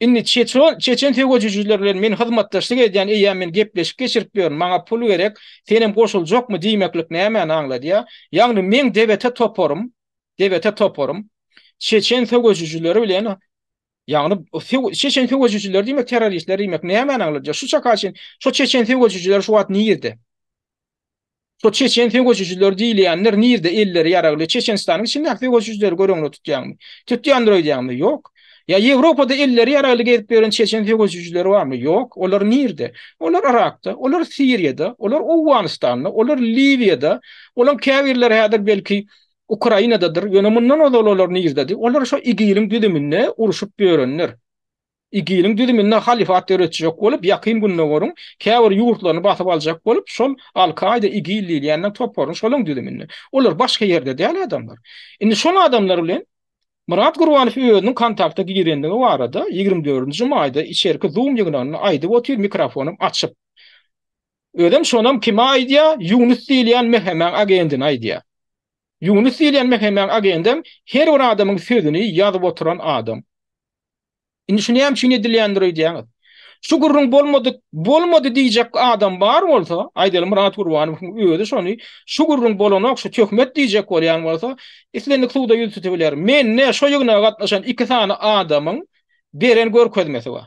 Indi Çeçen fegoçyjylar bilen men hyzmatdaşlyk edýän eýär men gepleşip geçirip ýörüm. Maňa pul gerek, senem goşuljokmy diýmeklik näme aňlady ýa? Ýagny men dewlete toporum. Çeçen fegoçyjylar bilen ýagny Çeçen fegoçyjylar diýmek terroristler diýmek näme aňlady? Şu çakaçyn şu Çeçen fegoçyjylar şu wagt nirde? Şu Çeçen fegoçyjylar diýilýänler nirde elleri ýaragly Çeçenistanyň içinde fegoçyjylar görüňli tutýarmy? Tutýandyr diýärmi? Ýok. Ya Ýewropada elleri ýaragly gezip beren Çeçen fegoçyjylar barmy? Ýok. Olar nirde? Olar Irakda, olar Siriýada, olar Awganistanda, olar Libyada, olar käbirler häzir belki Ukrainadadyr. Ýöne mundan olar nirdedir? Olar şo igiliň düdümine uruşup berenler. İgiliň düdümine halifat öretjek bolup ýakyn günne gorun käbir ýurtlaryny basyp aljak bolup şol Al-Qaida igilliýänden toporun şolaň düdümine. Olar başga ýerde däl adamlar. Indi şol adamlar bilen Murat Gurbanow özüniň kontakta girendigi barada 24-nji maýda içerki Zoom ýygynyny aýdyp otur mikrofonum açyp. Ödem şonam kime aýdýar? Yunus diýilen mehmen agendine aýdýar. Yunus diýilen mehmen agendem her bir adamyň sözüni ýazyp oturan adam. Indi şunu hem şunu edilýändir diýäňiz. Şu gurrun bolmady diýjek adam bar bolsa, aýdylym Murat Gurbanow öýde şonu şu gurrun bolanok şu töhmet diýjek bolýan bolsa, islendik suwda ýüz tutubiler. Men ne şo ýygyna gatnaşan iki tane adamyň beren görkezmesi bar.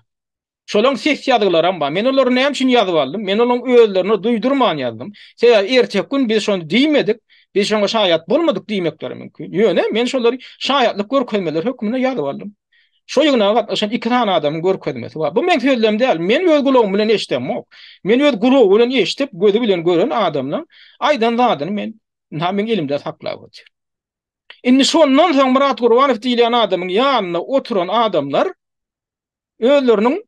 Şolaň ses ýazgylaram bar. Men olary näme üçin ýazyp aldym? Men olaň özlerini duýdurman ýazdım. Sebäbi ertek gün biz şonu diýmedik, biz şoňa şaýat bolmadyk diýmekleri mümkin. Ýöne men şolary şaýatlyk görkezmeler hökmüne ýazyp aldym. Şo ýygyna gatnaşan iki tane adamyň görkezmesi bar. Bu men sözlem däl. Men öz gulagym bilen eşitmok. Men öz gulagym bilen eşitip, gözü bilen gören adamlaň aýdan zadyny men näme elimde saklap otur. Indi şondan soň Murat Gurbanow diýilen adamyň ýanyna oturan adamlar özleriniň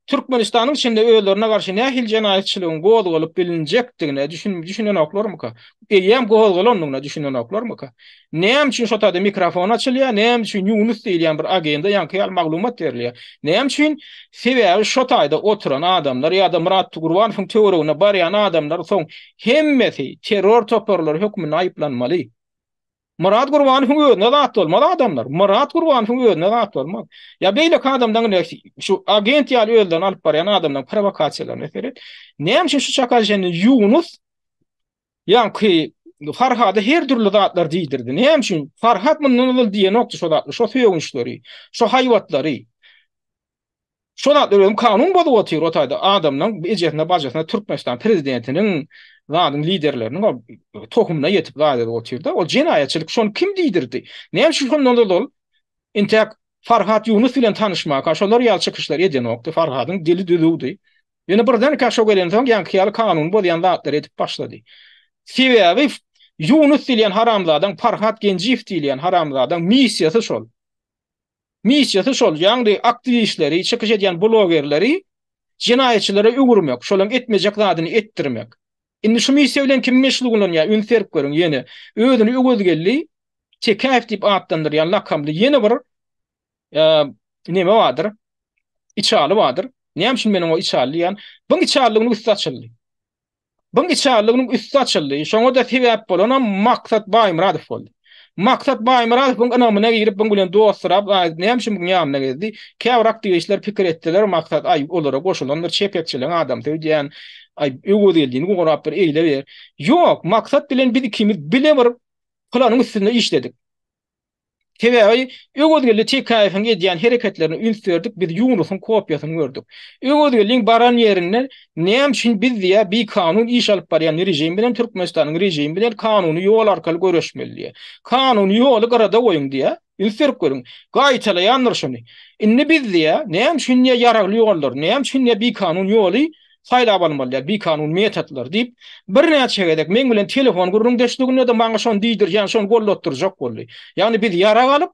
Türkmenistanyň içinde öýlerine garşy nähil jenaýetçiligiň gowy bolup bilinjekdigine düşünen oklarmyka? Eýem gowy bolanyňyna düşünen oklarmyka? Näme üçin şo taýda mikrofon açylýar, näme üçin Yunus diýilen bir agenda ýanky maglumat berilýär? Näme üçin sebäbi şo taýda oturan adamlar ýa-da Murat Gurbanowyň töweregine barýan adamlar soň hemmesi terror toparlary hökmüne aýyplanmaly. Murat Gurbanowyň özüne zat bolmaz adamlar. Murat Gurbanowyň özüne zat bolmaz. Ya beýle adamdan näki şu agent ýaly ölden alyp barýan adamdan provokasiýalar näferet. Näme şu çakaryny Yunus ýanky Farhady her türlü zatlar diýdirdi. Näme üçin Farhat mundan diýen nokta şo zatlar, şo söýgünçleri, şo haýwatlary. Şo zatlar kanun bozup otyr o taýda adamlaň ejetine bajasına Türkmenistan prezidentiniň zadyň liderleriniň tohumuna ýetip gaýda otyrdy. O jenaýetçilik şonu kim diýdirdi? Näme şu şondan dol? Intek Farhat Yunus bilen tanışmak, şolar ýal çykyşlar eden okdy. Farhadyň dili düzüdi. Ýene birden kaşo gelen soň ýanky ýaly kanun bolýan zatlar etip başlady. Sebäbi Yunus diýilen haramzadaň Farhat Genjiýew diýilen haramzadaň missiýasy şol. Missiýasy şol, ýa-ni aktivistleri, çykyş edýän blogerleri jenaýetçilere öwürmek, şolaň etmejek zadyny etdirmek. Indi şu missiýa bilen kim meşgul bolanýar? Ünserip görüň ýene. Özüni öwürgelli, çekäf diýip atlandyrýan lakamly ýene bir neme wadyr? İçaly wadyr. Näme üçin meniň o içalyýan? Bu içalygyny üstü açyldy. Bu içalygynyň üstü açyldy. Şoňa da sebäp bolan Maksat Baýmyradow boldy. Maksat Baýmyradowyň anamyna girip bu bilen dosturap, näme üçin bu ýamyna geldi? Käwr aktivistler pikir etdiler, Maksat ay olara goşulanlar çepekçilen adam diýen ay öwürgeldiğini gorap bir eýle ber. Ýok, Maksat bilen biz ikimiz bile bir planyň üstünde işledik. Sebäbi öwürgelli TKF'ň edýän hereketlerini ünsürdik, biz Yunusyň kopýasyny gördük. Öwürgelliň baran ýerinden näme üçin biz diýä bir kanun iş alyp barýan rejim bilen Türkmenistanyň rejimi bilen kanuny ýol arkaly görüşmeli. Kanuny ýoly garada goýun diýä ünsürip görüň. Gaýtalaýanlar şonu. Indi biz diýä näme üçin ýaragly ýollar, näme üçin bir kanun ýoly saýlap almalylar, bir kanun metodlar diýip bir näçe gedek men bilen telefon gurrun deşdiginde de maňa şonu diýdirýän, şonu gollatdyrjak boldy. Ýani biz ýarag alyp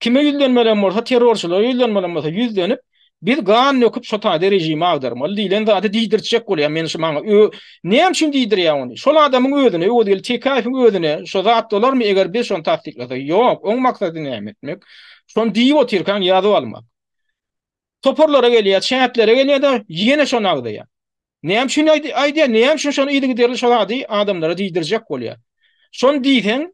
kime ýüzlenmelen bolsa terrorçylar ýüzlenmelen bolsa ýüzlenip biz gan nöküp şo taýda rejimi agdarmaly diýilen zady diýdirjek bolýar. Men şu maňa näme üçin diýdirýär ony? Şol adamyň özüne, öwdil TKF'ň özüne şo zat dolarmy eger biz şonu tasdiklasak? Ýok, oň maksady näme etmek? Şonu diýip oturkan ýazyp almak. Toporlara gelýär, çätlere gelýär de ýene şonu agdaýar. Näme üçin aýdýar, näme üçin şonu ýygy derli şolady adamlara diýdirjek bolýar. Şonu diýsen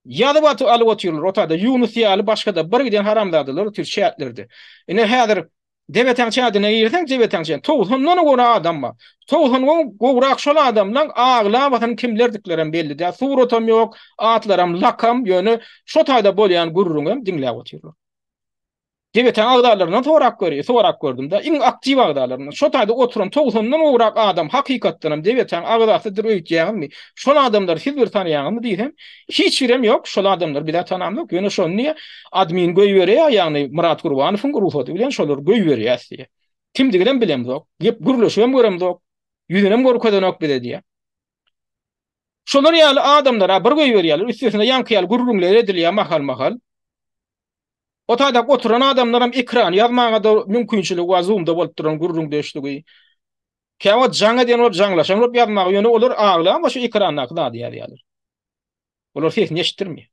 ýazyp alyp oturýarlar. Otada Yunus ýaly başga da bir giden haramdadylar o tür çätlerdi. Ine häzir Debeten çadyna ýerseň debeten çadyna toğundan gora adam bar. Toğundan gowrak şol adamlaň agla batan kimlerdiklerim belli dä. Suratam ýok, atlaram lakam ýöne şo taýda bolýan gurrunam diňläp oturýar. Debeten agdalaryndan sorak gördüm da iň aktiv agdalaryndan. Şo taýda oturan toğundan gowrak adam hakykatdanam debeten agdasy dürüýtýärmi? Şol adamlar siz bir tanýarmy diýsem, hiç birem ýok. Şol adamlar bir tanamlyk. Ýöne şonu niýe admin goýberýär, ýagny Murat Gurbanowyň guruhy bilen şolar goýberýär. Kimdigilen bilemzok. Gep gurulşym göremzok. Ýüzünem gorkadanok biledi. Şolar ýaly adamlara bir goýberýärler. Üstesinde ýanky ýaly gurulňlar edilýär mahal. O taýda oturan adamlaram ekran ýazmaga da mümkinçilik we Zoom'da bolup duran gurrun deşdigi. Käwat jaňa diýen bolup jaňlaşan bolup ýazmaga ýöne olar agla ama şu ekranna da diýerler. Olar ses neştirmi.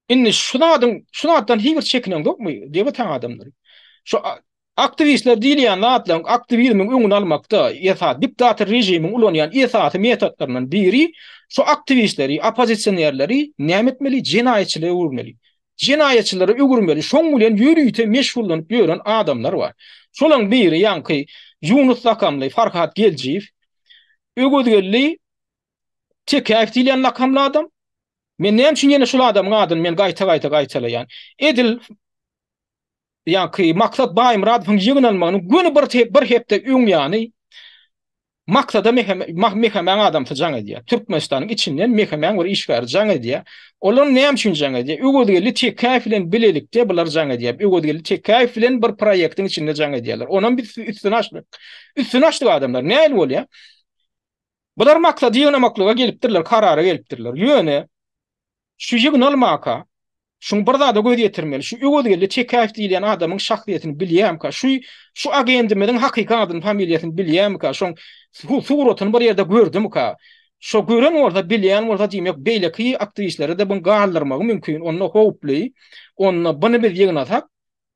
Inni şunatdan hiç bir çekinen ýokmy diýip tan adamlar. Şu aktivistler diýilýän zatlaryň aktivizmiň öňüni almakda ýa-da diktator rejimiň ulanýan ýa-da metodlarynyň biri şu aktivistleri, opozisionerleri näme etmeli? Jenaýetçilere öwürmeli. Jenaýetçilere öwürmeli. Şoň bilen ýürüýte meşgullanyp ýören adamlar bar. Şolaň biri ýanky Yunus lakamly Farhat Genjiýew öwürgelli TKF diýilen lakamly adam. Men näme üçin ýene şol adamyň adyny men gaýta gaýtalaýan. Edil yani maksat Baý Muradowň ýygnalmagyny göni bir hepde öň ýany maksada mehemen adam jaň edýär. Türkmenistanyň içinden mehemen bir işgär jaň edýär. Olar näme üçin jaň edýär? Öwgedili tekäf bilen bilelikde bular jaň edýär. Öwgedili tekäf bilen bir proýektiň içinde jaň edýärler. Onuň bir üstüne açdyk adamlar. Näme bolýar? Bular maksady ýygnamaklyga gelipdirler, karara gelipdirler. Ýöne şu ýygnalmaka şuň bir zada göz ýetirmeli. Şu öwgedili tekäf diýilen adamyň şahsiýetini bilýärmi? Şu agentimden hakyky adyny, familiýasyny bilýärmi? Şoň suratyny bir ýerde gördüm ka. Şo gören orada bilýän orada diýmek beýleki aktivistlere de bunu galdyrmagy mümkin. Onu howply, onu bunu biz ýygnasak,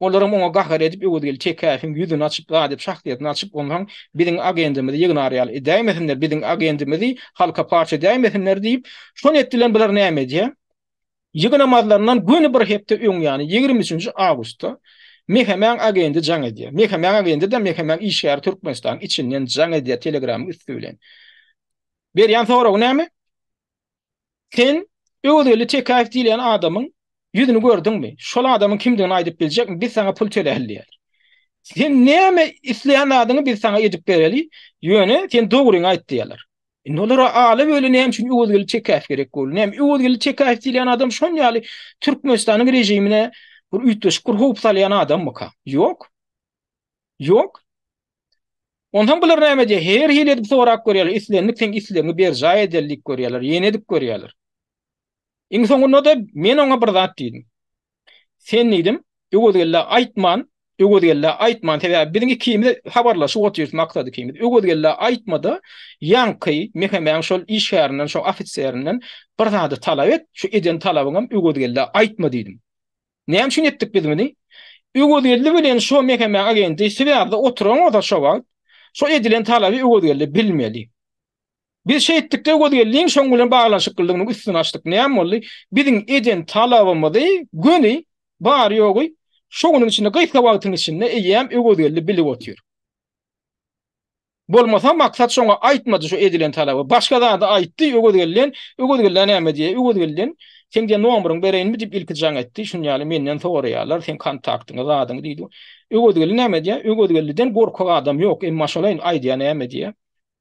olaram ona gahar edip öwgedili tekäfin ýüzüni açyp, adep şahsiýetini açyp, ondan biziň agentimizi ýygnarýaly edämesinler, biziň agentimizi halka parça edämesinler diýip, şonu etdiler bular näme diýär? Ýygnamazlaryndan göni bir hepde öň ýany 23 awgustda mehemen agenti jaň edýär. Mehemen agenti de mehemen işgär Türkmenistan içinden jaň edýär telegram üstülen. Berýän soragy näme? Sen öwgedili tekäf diýilen adamyň ýüzüni gördüňmi? Şol adamyň kimdigini aýdyp biljekmi? Biz sana pul töleýär. Sen näme isleýän adyny biz sana edip bereli? Ýöne sen dogryny aýt diýerler. Nolara aly böyle näme üçin öwgedili tekäf gerek bol? Näme öwgedili tekäf diýilen adam şon ýaly Türkmenistanyň rejimine bir ütdeş gurhup salýan adammy ka? Ýok. Ýok. Ondan bular näme diýär? Her hil edip sorak görýärler. Islenlik sen isleňi ber jaý edelik görýärler, ýene edip görýärler. Iň soňunda da men oňa bir zat diýdim. Sen diýdim, öwgedili aýtman, öwgedili aýtman, sebäbi biziň ikimiz habarlaşyp oturýarys maksady ikimiz. Öwgedili aýtmada ýanky mehemen şol işgärinden, şol ofiserinden bir zady talap et, şu eden talabyňam öwgedili aýtma diýdim. Näme üçin etdik biz bunu? Öwgedili bilen şo mehemen agenti sebäbi oturan orada şo wagt, şo edilen talaby öwgedili bilmeli. Biz şey etdik de öwgediliň şoň bilen baglanşyk kyldygyny üstüne açdyk. Näme boldy? Biziň eden talabymyzy göni bar ýogy şoňuň içinde gysga wagtyň içinde eýem öwgedili bilip otur. Bolmasa maksat şoňa aýtmady şu edilen talaby. Başga da aýtdy öwgedili näme diýär? Öwgedili sen diýen nomeryň bereýinmi diýip ilki jaň etdi. Şunu ýaly menden soraýarlar, sen kontaktyňy zadyň diýdi. Öwgedili näme diýär? Öwgediliden gorkak adam ýok. Emma şolaýyn aýdýan näme diýär?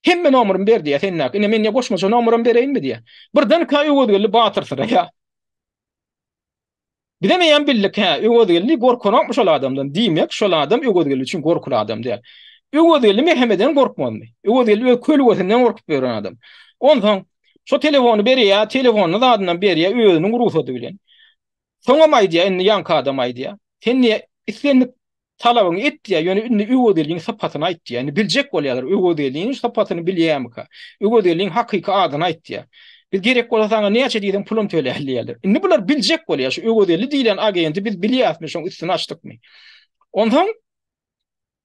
Hemme nomeryny ber diýär, sen näme? Ine men ýa goşmaça nomeryny bereýinmi diýär. Birden ka öwgedili batyrsyra ýa. Bilemeýän billik ha, öwgedili gorkanokmy şol adamdan diýmek, şol adam öwgedili üçin gorkul adam diýär. Öwgedili mehemeden gorkmanmy? Öwgedili kölgesinden gorkup beren adam. Ondan şo telefonu berýär, telefonu zadynyň berýär, özüniň ruhsaty bilen. Soňa maýdýar, indi ýanky adam aýdýar. Sen niýe islenip talabyny etdiýär, ýöne indi öwgediliň sapatyny aýtdy. Yani biljek bolýarlar, öwgediliň sapatyny bilýärmi ka? Öwgediliň hakyky adyny aýtdy. Biz gerek bolsa näçe diýdim pulum töleýärler. Indi bular biljek bolýar, şu öwgedili diýilen agenti biz bilýäsmi, şoň üstüne açdykmy? Ondan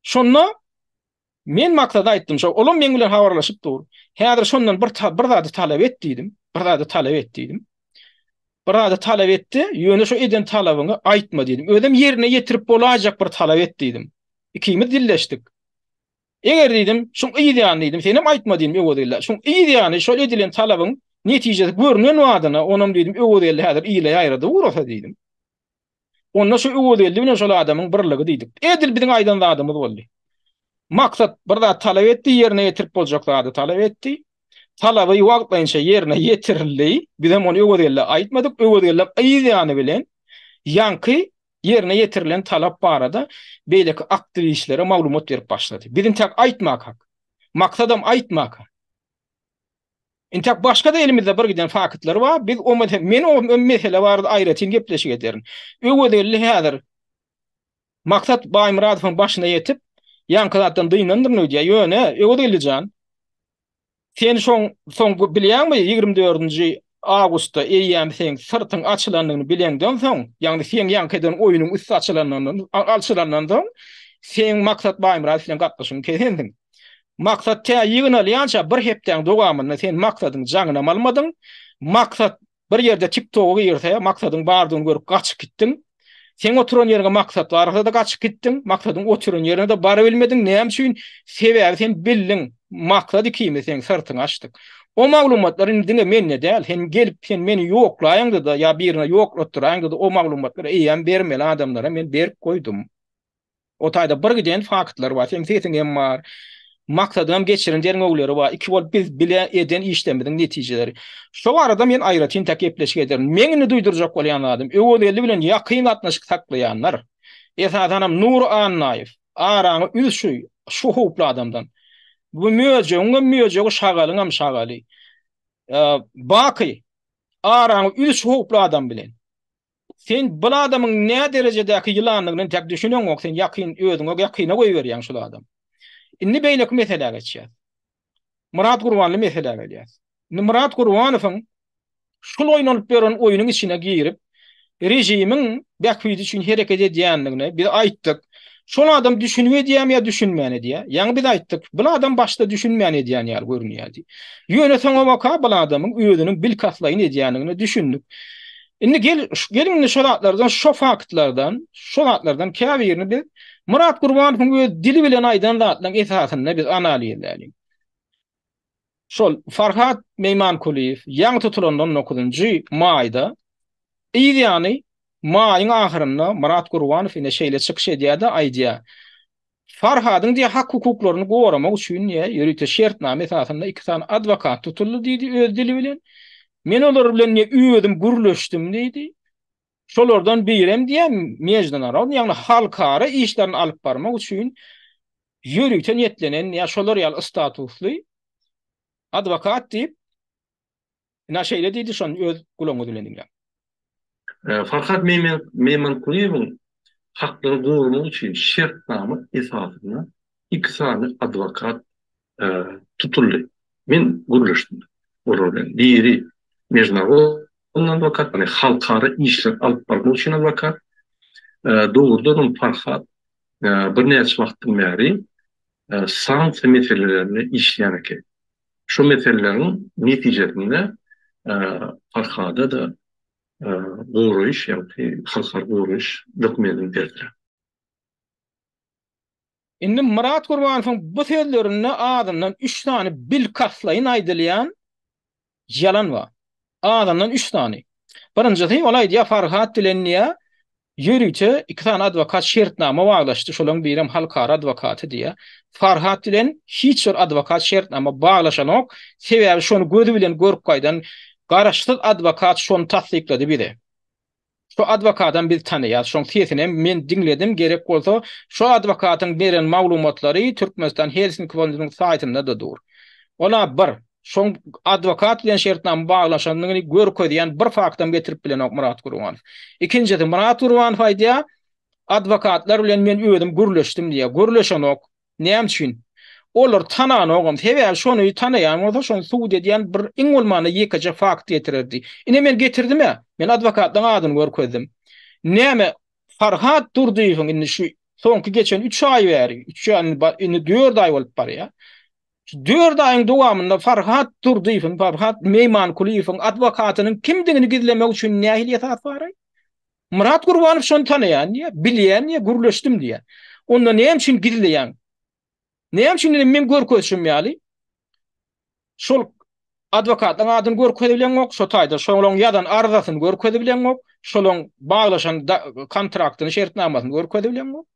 şonda men maksada aýtdym, şo olam men bilen habarlaşyp dur. Häzir şondan bir zady talap etdiýdim. Bir zady talap etdi, ýöne şu eden talabyny aýtma diýdim. Özüm ýerine ýetirip bolajak bir talap etdiýdim. Ikimiz dilleşdik. Eger diýdim, şoň ýa diýdim, senem aýtma diýdim öwgedili. Şoň ýa şol edilen talabyň netijesi görünen wadyna onam diýdim öwgedili häzir ýyle ýaýrady urasa diýdim. Onda şu öwgedili bilen şol adamyň birligi diýdik. Edil biziň aýdan adamyz boldy. Maksat bir zat talap etdi, ýerine ýetirip boljak zady talap etdi. Talaby wagtlaýynça ýerine ýetirildi. Biz hem onu öwgedili aýtmadyk, öwgedili aýdyany bilen ýanky ýerine ýetirilen talap barada beýleki aktivistlere maglumat berip başlady. Bizim tek aýtmak hak. Maksadam aýtmak. Intak başga da elimizde bir giden fakatlar var. Biz o men o mesele barada aýratyn gepleşik ederim. Öwgedili häzir maksat Baý Muradowyň başyna ýetip ýankylardan dyňandyrny diýär. Ýöne öwgedili jan. Sen soň bilýärmi 24 Ağustosda eýýäm sen sırtyň açylanyny bilenden soň, ýagny sen ýankydan oýunyň üstü açylanandan soň sen maksat Baý Muradow bilen gatnaşyň kesendiň. Maksat tä ýygnalýança bir hepden dogamadyna sen maksadyň jaňyna almadyň. Maksat bir ýerde TikTok'a girse, maksadyň bardygyny görüp gaçyp gitdiň. Sen oturan ýerine maksat barsa da gaçyp gitdiň. Maksadyň oturan ýerine de bara bilmediň. Näme üçin? Sebäbi sen bildiň. Maksady kime sen sırtyň açdyk. O maglumatlaryň diňe men ne däl, sen gelip sen meni ýoklaýaňdy da ýa birine ýoklatdyraňdy da o maglumatları eýem bermeli adamlara men berip koydum. O taýda bir giden faktlar bar. Sen seýtiňem bar. Maksadym geçiren deriň öwleri bar. Iki bol biz bile eden işlemediň netijeleri. Şo arada men aýratyn takepleşik ederim. Meňini duýdurjak bolýan adam. Öweli bilen ýakyn atnaşyk saklaýanlar. Esadanam Nur Annaýew. Araňy üzşü şu huply adamdan. Bu möje şagalyňam şagaly. Baky araňy üzşü huply adam bilen. Sen bu adamın ne derecedeki yılanlığını tek düşünüyorsun yok. Sen yakın özüne yakına koyuyorsun şu adam. İnni beylek mesele geçiyor. Murat Gurbanlı mesele geliyor. Murat Gurbanov'un şu oynanıp veren oyunun içine girip rejimin bekfiydi için hareket ediyenliğine bir aittik. Şu adam düşünüyor diyem ya düşünmeyene diye. Yani bir aittik. Bu adam başta düşünmeyene diyen yer görünüyor. Yöneten o vaka bu adamın özünün bilkaslayını ediyenliğine düşündük. Indi gelin şolatlardan, şu faktlardan käbirini bir Murat Gurbanov'un dili bilen aýdanlatlaryň esasyny biz analiz edelim. Şol Farhat Meymankuliýew ýaňy tutulandan 9-njy maýda ýa-ni maýyň ahyrynda Murat Gurbanow ine şeýle çykyş edýärdi aýdýa. Farhadyň diýe hak hukuklaryny goramak üçin ýürüte şertname esasynda iki tane adwokat tutuldy diýdi öz dili bilen. Men olar bilen özüm gürleşdim diýdi. Şolardan birem diýem mejdan aral, ýagny halkara işlerini alyp barmak üçin ýürüten ýetlenen ýa şolar ýaly statusly adwokat diýip näşeýle diýdi şon öz gulaňy bilen. Farhat Meymankuliýewiň haklaryny gorumak üçin şertname esasyna iki tane adwokat tutuldy. Men gürleşdim. Olar biri mejnawod advokat, yani halkara işler alıp barmak üçin advokat. Doğrudan Farhat bir näçe wagtdan beri sanksiýa meselelerini işleýän eken. Şu meselelerin netijesinde Farhada da goruş, yani halkara goruş dokumentini berdi. Indi Murat Gurbanowyň bu sözlerini adamdan 3 tane bilkaslaýyn aýdylýan yalan var. Adamdan 3 tane. Birinjisi olay diýä Farhat dilenniýe yürüte iki tane advokat şertname baglaşdy. Şolaryň birim halkara adwokaty diýä. Farhat dilen hiç bir advokat şertname baglaşanok, sebäbi şonu gözü bilen görüp gaýdan garaşdyk advokat şonu tasdiklady biri. Şu advokatdan biz tanıýar, şoň sesini men dinledim, gerek bolsa şu adwokatyň beren maglumatlary Türkmenistan Helsinki fondunyň saýtynda da dur. Ola bir şoň adwokat bilen şertname baglaşanyny görüp koýan bir faktdan getirip bilen Murat Gurbanow. İkincisi Murat Gurbanow aýdýa, adwokatlar bilen men özüm gürleşdim diýe. Gürleşenok näme üçin? Olar tananogam, sebäbi şonu tanaýan bolsa şonu suwd edýän bir iň bolmany ýekaja fakt getirdi. Ine men getirdim ya, men adwokatlaryň adyny görüp koydum. Näme Farhat Durdyýewiň indi şu soňky geçen 3 ay bäri, 3 ay indi 4 ay bolup barýar. 4 aýyň dowamında Farhat Durdyýewiň, Farhat Meymankuliýewiň adwokatynyň kimdigini gizlemek üçin nähili esas bar? Murat Gurbanow şonu tanaýan, bilýän, gürleşdim diýe. Onda näme üçin gizleýän? Näme üçin men görkezşim ýaly? Şol adwokatlaryň adyny görkezilen ok, şo taýda şolaryň ýadan arzasyny görkezilen ok, şolaryň baglaşan kontraktyny, şertnamasyny görkezilen ok.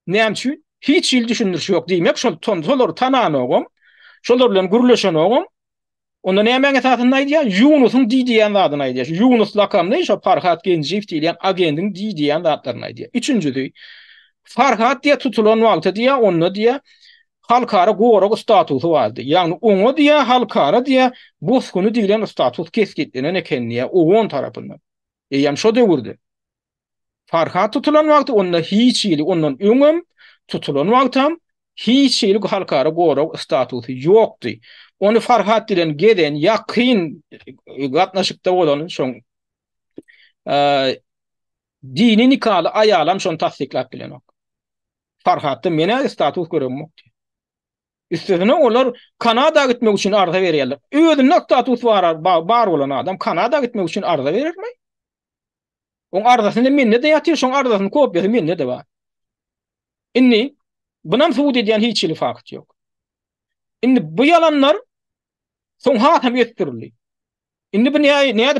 Näme üçin? Hiç il düşündürüş yok diýmek, şolary tananogam, şolar bilen gürleşenogam. Onda näme esasynda aýdýar? Yunusyň diýdiýän zadyny aýdýar. Yunus lakamly şo Farhat Genjiýew diýilen agentin diýdiýän zatlaryny aýdýar. Üçüncüsi Farhat diye tutulan wagty diye onu diye halkara gorak statusy vardy. Yani onu diye halkara diye bozkunu diýilen status kesgitlenen ekenliğe oğun tarapyndan. Ýam şo döwürde. Farhat tutulan wagty onda hiç ýyly ondan öňüm tutulan wagtam hiç ýyly halkara gorak statusy ýokdy. Onu Farhat dilen geden ýakyn gatnaşykda bolan şoň dini nikaly aýalam şonu tasdiklap bilen ok. Farhatda mene status görünmekdi. Üstüne olar Kanada gitmek için arza berýärler. Özüne status bar bolan adam Kanada gitmek için arza berermi? On arzasyny menne de ýatýar, şoň arzasyny kopýasy menne de bar. Inni bunam suwd edýän hiç ýyly fakt ýok. Indi bu yalanlar soň hakym ýetdirildi. Indi bu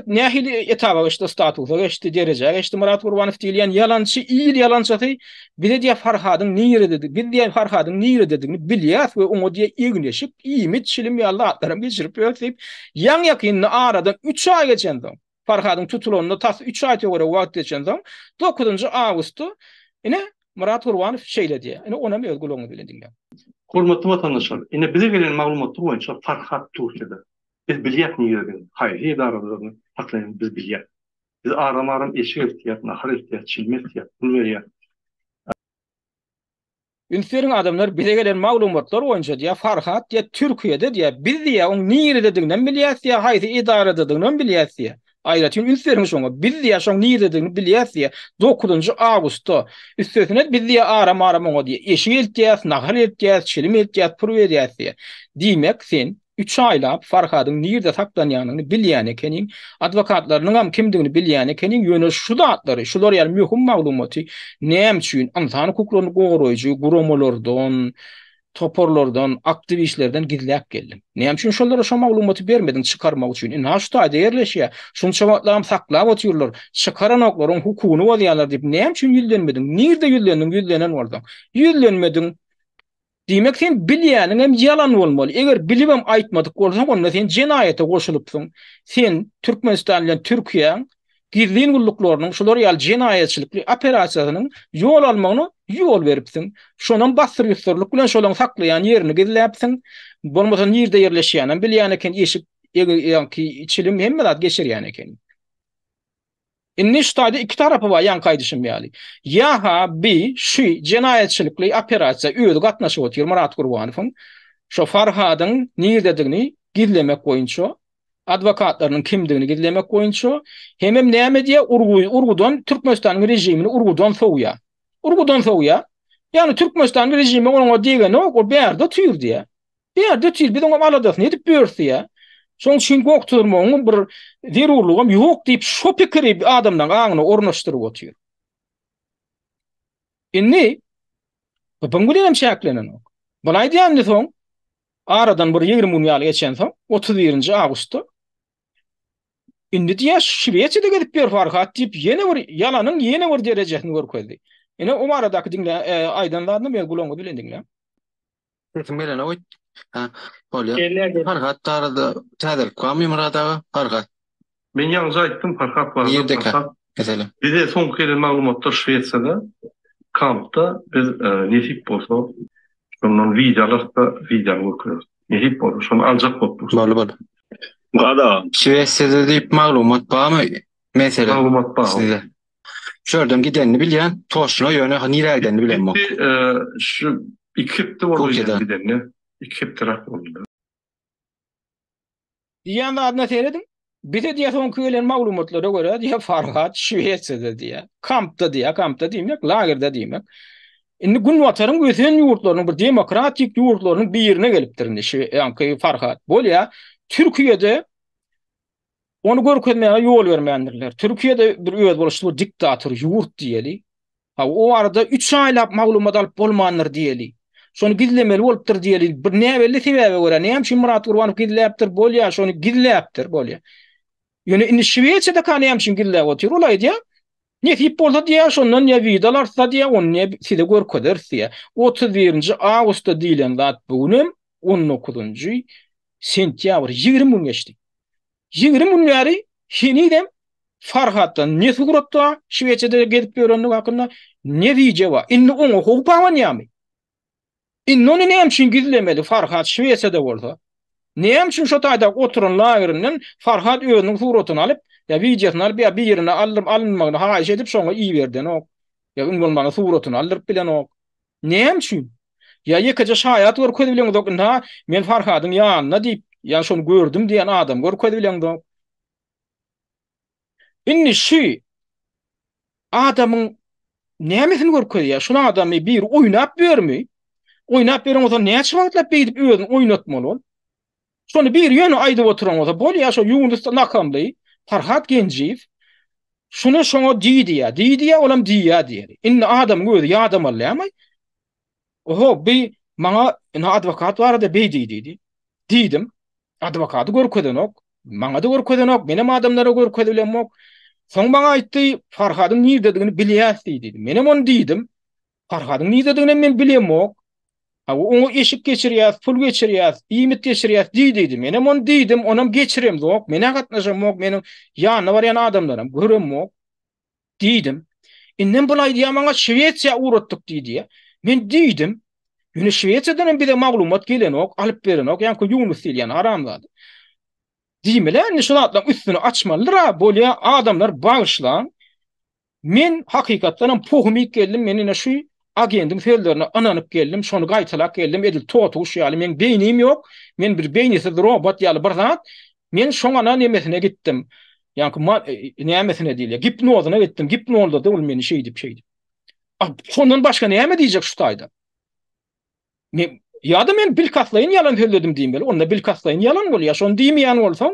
ne hili etaba işte statusa geçti derece geçti Murat Kurbanov diýen yalancı iyi yalancı bir de Farhad'ın niyre dedi bir de Farhad'ın niyre dediğini bilýär we oňa diýe igneşip ýymit çilim ýaly atlarym geçirip ýötüp yan ýakynny aradan 3 ay geçendi. Farhad'ın tutulanyna tas 3 ay töwere wagt geçendi. 9-njy awgustda ine Murat Kurbanov şeýledi. Ine ona me özgülüňi bilendiňler. Hormatly watandaşlar, ine bize gelen maglumatlar boýunça Farhat Turkiýede. Biz bilýär niýerden, haýry idaralarny haklaýan biz bilýär. Biz aramaram eşik etýär, nahar etýär, çilme etýär, pul berýär. Ünferin adamlar bize gelen maglumatlar boýunça diýär Farhat diýär Türkiýede diýär biz diýär oň nirde dediňden bilýär diýär haýsy idara dediňden bilýär diýär. Aýratyn ünferin şoňa biz diýär şoň nirde dediňden bilýär diýär 9-njy awgustda üstesine biz diýär arama oňa diýär eşik etýär, nahar etýär, çilme etýär, pul berýär diýär. Diýmek sen 3 aylap Farhadyň nirde saklanýanyny bilýän ekeniň, adwokatlarynyň hem kimdigini bilýän ekeniň ýöne şu datlary, şular ýa möhüm maglumaty näme üçin insan hukuklaryny goraýjy gurumalardan, toporlardan, aktivistlerden gizläp geldim. Näme üçin şolara şo maglumaty bermedin çykarmak üçin? Ina şu taýda ýerleşýär. Şunça wagtlam saklap otyrlar. Çykaranaklaryň hukukyny bolýarlar diýip näme üçin ýüzlenmedin? Nirde ýüzlendiň, ýüzlenen boldyň. Ýüzlenmedin. Diýmek sen bilýäniň hem ýalan bolmaly. Eger bilibem aýtmadyk bolsaň, onda sen jenaýete goşulypsyň. Sen Türkmenistan bilen Türkiýe gizlin gulluklarının şular ýaly jenaýetçilikli operasiýasynyň ýol almagyny ýol beripsiň. Şonuň bastyrgyçlyk bilen şolaň saklaýan ýerini gizläpsiň. Bolmasa ýerde ýerleşýän bilýän eken eşik ýa-ki içilim hemme zat geçirýän eken. Inni ştada iki tarapy bar yan kaýdyşym ýaly. Ýa-ha bi şu jenaýetçilikli operasiýa öýde gatnaşyp otyr Murat Gurbanowyň şo Farhadyň nirdedigini gizlemek boýunça adwokatlarynyň kimdigini gizlemek boýunça hemem näme diýe urgudan Türkmenistanyň rejimini urgudan soğuya. Urgudan soğuya. Yani Türkmenistanyň rejimi oňa diýgeni o bärde tüýür diýe. Bärde tüýür biz oňa aladasyn edip börsýä. Şoň şin gokturmagyň bir zerurlugam ýok diýip şo pikiri adamdan aňyny ornaşdyryp otyr. Inni bu bilen şäklenen. Bulaý diýende soň aradan bir 20 gün ýaly geçen soň 31-nji awgustda indi diýär Şweýçede gedip ber Farhat diýip ýene bir ýalanyň ýene bir derejesini görkezdi. Ene o aradaky diňle aýdanlaryny men gulaňy bilendiňler. Sesim gelen oýt. Ha, bolýar. Farhat tarada täzel kamy Muradaga Farhat. Men ýalňyz aýtdym Farhat bar. Ýerdeka. Mesela. Bize soňky gelen maglumatlar Şweýçede kampda biz nesip bolsa şondan videolarda video görýär. Nesip bolsa şonu aljak bolup. Bolu. Gada. Şweýçede diýip maglumat barmy? Mesela. Maglumat bar. Size. Şördüm gidenini bilýän, toşuna ýöne nirägden bilenmek. Şu ikipde bolýar gidenni. İkip taraf bolýar. Diýen adına seyredin. Bir de diýe soňky gelen maglumatlara görä diýe Farhat Şweýçede diýe. Kampda diýmek, lagerda diýmek. Indi gün wataryň gösen ýurtlarynyň bir demokratik ýurtlarynyň birine gelipdirinde ýa-ni Farhat. Bolýa Türkiýede onu görkezmäge ýol bermändirler. Türkiýede bir öýet boluşdy, bir diktator ýurt diýeli. Ha o arada 3 aýlap maglumat alyp bolmandyr diýeli. Şonu gizlemeli bolupdyr diýeli. Bir näbelli sebäbe görä, näme üçin Murat Gurbanow gizläpdir bolýa, şonu gizläpdir bolýa. Ýöne indi Şweýçede näme üçin gizläp otyr olay diýä. Netip bolsa diýä, şondan ýa widalar diýä, onu side görkezler diýä. 31-nji awgustda diýilen zat bugün 19-njy sentýabr 20 gün geçdi. 20 gün ýary hinidem Farhatdan ne suratda Şweýçede gedip görändik hakynda ne wijewa. Indi oňa hukpawan ýamy. Indi onu näme üçin gizlemeli Farhat Şweýçede bolsa? Näme üçin şo taýda oturan lagerinden Farhat özüniň suratyny alyp ya wijesyny alyp ya bir ýerine alınmagyny haýyş edip şoňa iý berden ok. Ya bolmagyny suratyny alyp bilen ok. Näme üçin? Ya ýekece şaýat görkezip bilen ok. Men Farhadyň ýanyna diýip ya şonu gördüm diýen adam görkezip bilen ok. Inni şu adamın nämetini görkezýär? Şunu adamy bir oýnap bermi? Oýnap beren olsa näçe wagtlap beýdip özüni oýnatmaly ol? Şonu bir ýöne aýdyp oturan olsa bolýar şo ýuwundusda nakamly Farhat Genjiýew şunu şoňa diýdi olam diýär. Inni adam gözi ýadam alýarmy? Oho, bir maňa adwokat bar da beýdi diýdi. Diýdim. Adwokaty görkezden ok. Maňa da görkedenok, menem adamlara görkedelemok. Soň maňa aýtdy, Farhadyň nirdedigini bilýäs diýdi. Menem onu diýdim. Farhadyň nirdedigini men bilemok. Ha onu eşik geçirýäs, pul geçirýäs, iýmit geçirýäs diýdi. Menem onu diýdim, onam geçirem zok. Mene gatnaşamok, menim ýanyna barýan adamlaram göremok diýdim. Inden bulay diýär maňa Şwetsiýa uratdyk diýdi. Men diýdim, ýöne Şwetsiýadan bir de maglumat gelenok, alyp berenok, ýa-ni Yunus diýen aramlady. Diýmeler, nişanatlaň üstüni açmalydyra, bolýa adamlar bagyşlan. Men hakykatdan pohumyk geldim, menine şu agendim sözlerine ananyp geldim, şonu gaýtalak geldim, edil totuş ýaly men beynim ýok, men bir beýnisiz robot ýaly bir zat. Men şoňa nemesine gittim. Ýa-ni nämesine diýilýär, hipnozyna gittim. Hipnozda da ol meni şeýdip. Şondan başga näme diýjek şu taýda? Ya da men bilkaslaýyn ýalan söyledim diýim bel. Onda bilkaslaýyn ýalan bolýar. Şonu diýmeýän bolsaň,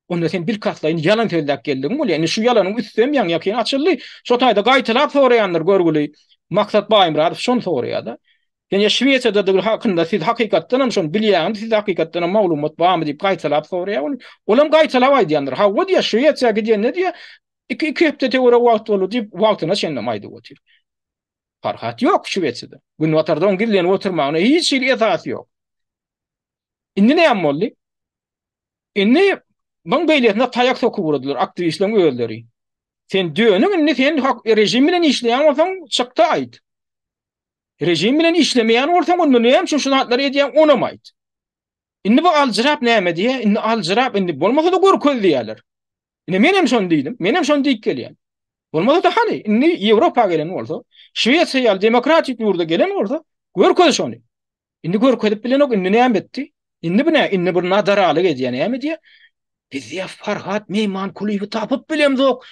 onda sen bilkaslaýyn ýalan söylep geldiň bolýar. Yani şu ýalanyň üstüne ýan ýakyn açyldy. Şu taýda gaýtylap soraýanlar görgüli. Maksat Baýmurad şonu soraýardy. Yani Şweýçede de hakynda siz hakykatdan hem şonu bilýän, siz hakykatdan maglumat barmy diýip gaýtylap soraýar. Olam gaýtylap aýdýanlar. Ha, o diýär Şweýçe gidýän ne diýär? İki hepde teora wagt bolu diýip wagtyna şennem aýdy otyr. Farhat yok Şweýçede. Gün watardan gilen oturmagyna hiç şeýle esasy yok. Indi näme boldy? Indi baň beýletine taýak sokup vurdylar aktivistleň öýleri. Sen döňüň indi sen rejim bilen işleýän bolsaň çykdy aýt. Rejim bilen işlemeýän bolsaň onda näme üçin şunu hatlar edýän onamayt. Indi bu aljyrap näme diýe? Indi aljyrap indi bolmasa da görköz diýerler. Indi menem şonu diýdim. Menem şonu diýip gelýän. Bolmasa da hani indi Ýewropa gelen bolsa, Şweýçe demokratik ýurda gelen bolsa, görköz şonu. Indi görkezip bilenok indi näme etdi? Indi bu näme? Indi bir nadaralyk edýän näme diýe? Biz ya Farhat Meymankulyny tapyp bilemzok.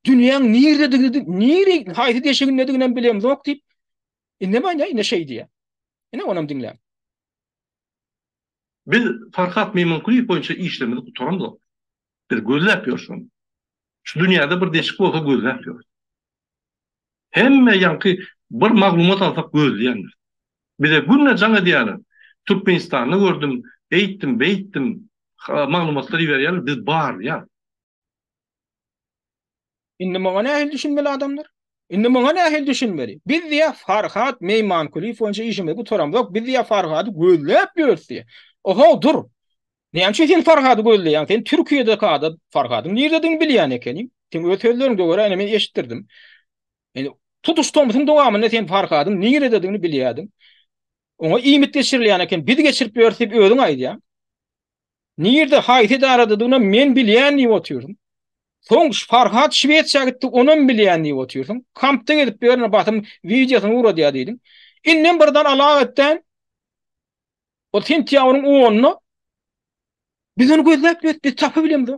Dünýäň nirdedigini, niri haýsy deşigini bilemzok diýip. Indi maňa indi şey diýe. Ine onam diňlä. Biz Farhat Meymankuly boýunça işlerimizi gutaramdyk. Biz gözläp ýörşün. Şu dünýäde bir deşik bolsa gözläp ýör. Hemme ýanky bir maglumat alsak gözleýändir. Bir de günne jaňa diýäler. Türkmenistany gördüm, beýtdim, maglumatlar berýär, biz bar ýa. Indi maňa nähil düşünmeli adamlar? Indi maňa nähil düşünmeli? Biz diýär Farhat Meymankuly boýunça işimizi gutaramdyk. Biz diýär Farhady gözläp ýördi. Oho dur. Näme üçin sen Farhady gözleýän? Sen Türkiýede kada Farhadyň nirdedigini bilýän ekeniň. Sen öz sözleriňde görä men eşitdirdim. Yani tutuşdumyň dowamyny sen Farhadyň nirdedigini bilýädiň. Oňa iýmit geçirilýän eken, biz geçirip ýörtip özüň aýdýan. Nirde haýsy daradygyny men bilýän diýip oturýum. Soň Farhat Şweýçe gitdi, onuň bilýän diýip oturýum. Kampda gidip berine batym videosyny uradýar diýdim. Innen birden alagatdan o Tentýawynyň oğlunu biz onu gözläp ýördik, biz tapy bilemdi.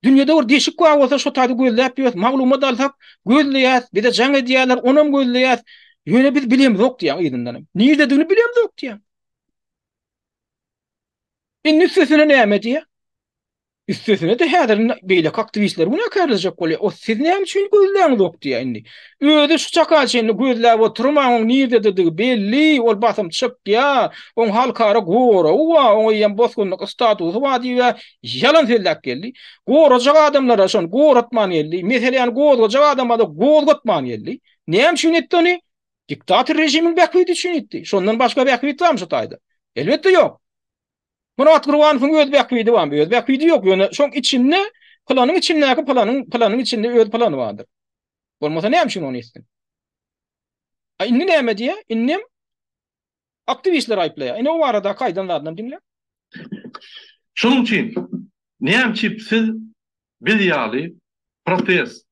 Dünýede bir deşik gowy bolsa şu taýda gözläp ýördik, maglumat alsak gözleýär, bir de jaň edýärler, onam gözleýär. Ýöne biz bilemzok diýär ýerden. Nirdedigini bilemzok diýär. Indi sesine näme diýär? Üstesine de häzir beýle aktivistler buna karşılaşacak bolýar. O siz näme üçin gözläňiz diýär indi. Öýde şu çakal şeýle gözläp oturmaň nirdedigini belli, ol basam çykýa, oň halkara gora, oň ýa bosgunlyk statusy var diýär. Yalan söýläp geldi. Gorajak adamlara şon goratman geldi. Meselen gorajak adamlara gorgatman geldi. Näme üçin etdi onu? Diktator rejimiň bäkbidi üçin etdi. Şondan başga bäkbidi barmy şu taýda? Elbetde ýok. Murat Gurbanov'un öz bäkbidi var, öz bäkbidi ýok. Ýöne şoň içinde, planyň içindäki planyň içinde öz plany bardyr. Bolmasa näme üçin onu etdi? Indi näme diýe? Indim aktivistler aýplaýar. Ine o arada kaýdanlardan dinle. Şonuň üçin näme üçin siz bilýärli protest,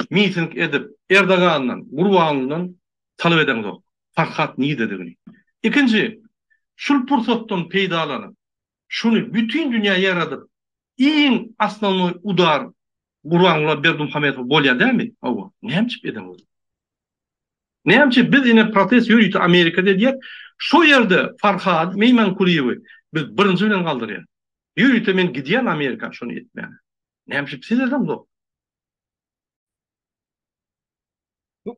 miting edip Erdoğan'dan, Gurbanow'dan talep edeňiz. Farhat nirdedigini. İkinci, şul pursatdan peýdalanyp şunu bütün dünya yaradıp iň aslanly udar Gurbanow'a Berdimuhamedow bolýar dämi? Owa, näme edemiz? Näme biz ine protest ýürüýdi Amerikada diýip, şu ýerde Farhat Meymankulyny biz birinji bilen galdyrýar. Ýürüýdi men gidýän Amerika şunu etmän. Näme siz edemdi?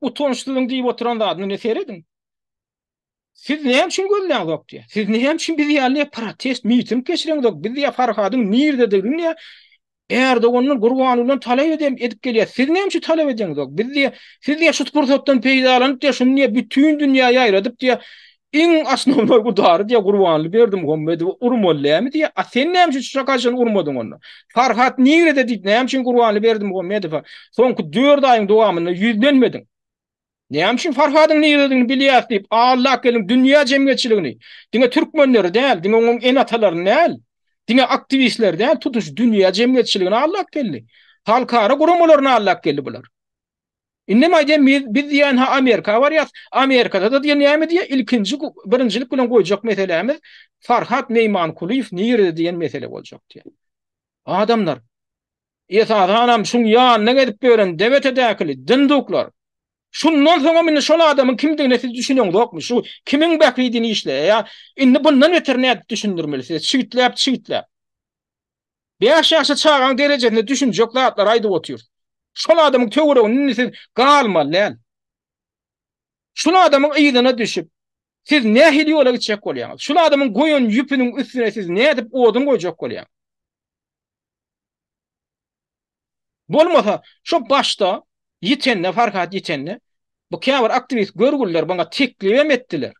Utançlygyň diýip oturan da adyny ne seredin? Siz näme üçin gözläňiz ok diýär. Siz näme üçin bizi ýaly protest miting geçiriňiz ok. Bizi Farhadyň nirdedigini ýa Erdoğan'ın Gurbanulyň talap edip gelýär. Siz näme üçin talap edýäňiz ok? Siz şu pursatdan peýdalanyp diýär, şunu niýe bütün dünýäye aýradyp diýär. İň asnowy gudary diýär Gurbanuly berdim Muhammedow urmalymy diýär. A sen näme üçin şakaşyn urmadyň onu? Farhat nirede diýip näme üçin Gurbanuly berdim Muhammedow? Soňky 4 aýyň dowamyny yüzlenmediň. Näme üçin Farhadyň nirdedigini bilýär diýip Allah gelin dünýä jemgyýetçiligini, diňe türkmenleri däl, diňe onuň en atalaryny däl, diňe aktivistler däl, tutuş dünýä jemgyýetçiligini Allah geldi. Halkara gurumalaryny Allah geldi bular. Innema biz diýen ha Amerika var ýa, Amerikada da diýen näme diýär? İlkinji birinjilik bilen goýjak meselemiz Farhat Meýmankuliýew nirede diýen mesele boljak diýär. Adamlar Esadanam şuň ýanyna gedip beren dewlet edäkili dinduklar. Şundan soňra meni şol adamyň kimdigini siz düşünýäňiz okmy? Şu kimiň bäkridini işleýär? Indi bundan beter näde düşündirmelisiz? Çytläp. 5 ýaşa çağan derejesinde düşünjek zatlar aýdyp otýur. Şol adamyň töweregini siz galmal lan. Şol adamyň ýygyna düşüp siz nähili ýola gitjek bolýaňyz? Şol adamyň goýun ýüpiniň üstüne siz nädip odun goýjak bolýaňyz? Bolmasa şu başta yitenne Farhat yitenne bu käwir aktivist görgüller bana teklif etdiler.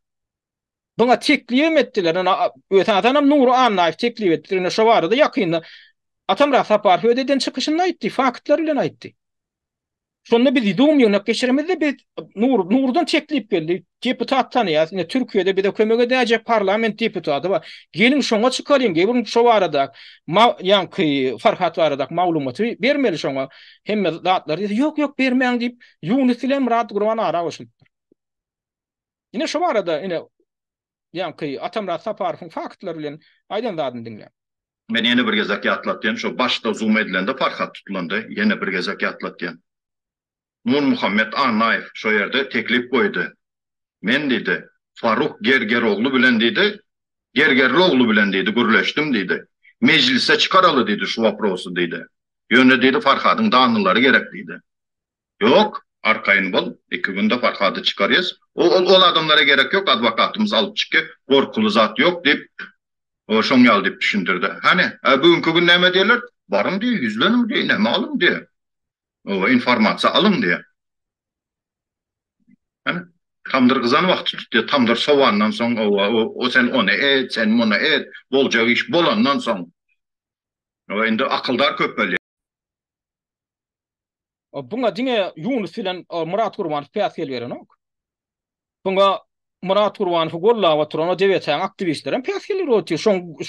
Bana teklif etdiler. Ana ötanam Nuru Annaýew teklif etdiler. Şo barada ýakynda Atamra Sapar hödeden çykyşyny aýtdy, faktlar bilen aýtdy. Şonda biz idum ýönek geçiremizde biz Nurdan teklif geldi. Deputat tanýas, ine Türkiýede bir de kömek edäjek parlament deputaty bar. Gelin şoňa çykaryň, gelin şo barada ýanky Farhat barada maglumaty bermeli şoňa. Hemme zatlar diýdi, ýok bermeň diýip Yunus bilen Murat Gurban ara başladylar. Ine şo barada ine ýanky Atamra Saparowyň faktlar bilen aýdan zadyny dinle. Men ýene bir gezek ýatlatýan, şo başda zoom edilende Farhat tutulandy, ýene bir gezek ýatlatýan. Nur Muhammed Annaýew şo ýerde teklip goýdy. Men diýdi, Faruk Gergeroglu bilen diýdi, Gergerli oglu bilen diýdi, gürleşdim diýdi. Meclise çykaraly diýdi şu waprosy diýdi. Ýöne diýdi Farhadyň danylary gerek diýdi. Ýok, arkaýyn bol, 2 günde Farhady çykarýas. Ol adamlara gerek ýok, adwokatymyz alyp çyky, gorkulu zat ýok diýip o şoň ýaly diýip düşündirdi. Hani, bugünkü gün näme diýerler? Barym diýip, yüzlenim diýip, näme alym diýip. O informasiýa alym diýip. Hani, tamdyr gyzan wagt tutdy, tamdyr sowandan soň o sen onu et, sen bunu et, boljak iş bolandan soň. O indi akyldar köpeli. Bunga diňe Yunus bilen Murat Gurbanow päsgel beren ok. Bunga Murat Gurbanow gollap oturan o dewletäň aktivistlerim päsgelleri otýar.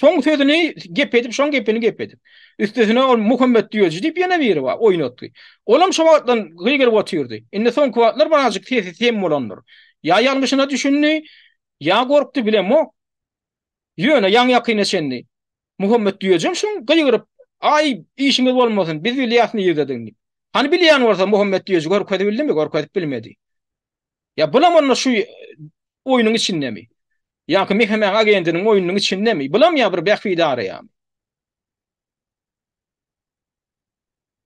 Şoň sözüni gep edip, şoň gepini gep edip. Üstesine ol Muhammed diýýär diýip ýene biri bar, oýnatdy. Olam şo wagtdan gyýgyr otyrdy. Indi soňky wagtlar banaçyk tesis bolanlar. Ya ýalňyşyna düşündi, ya gorkdy bilemok. Ýöne ýaňyakyn eşendi. Muhammed diýejem şoň gyýgyryp, ay işiňiz bolmasyn, biz bilýäsni ýerdedik. Hani bilýän bolsa Muhammed diýejek, gorkady bildimi, gorkady bilmedi. Ya bulam onu şu oyunun içindemi? Ýa-ki mehmen agentiniň oyunun içindemi? Bulam ýa bir bähfidara ýa.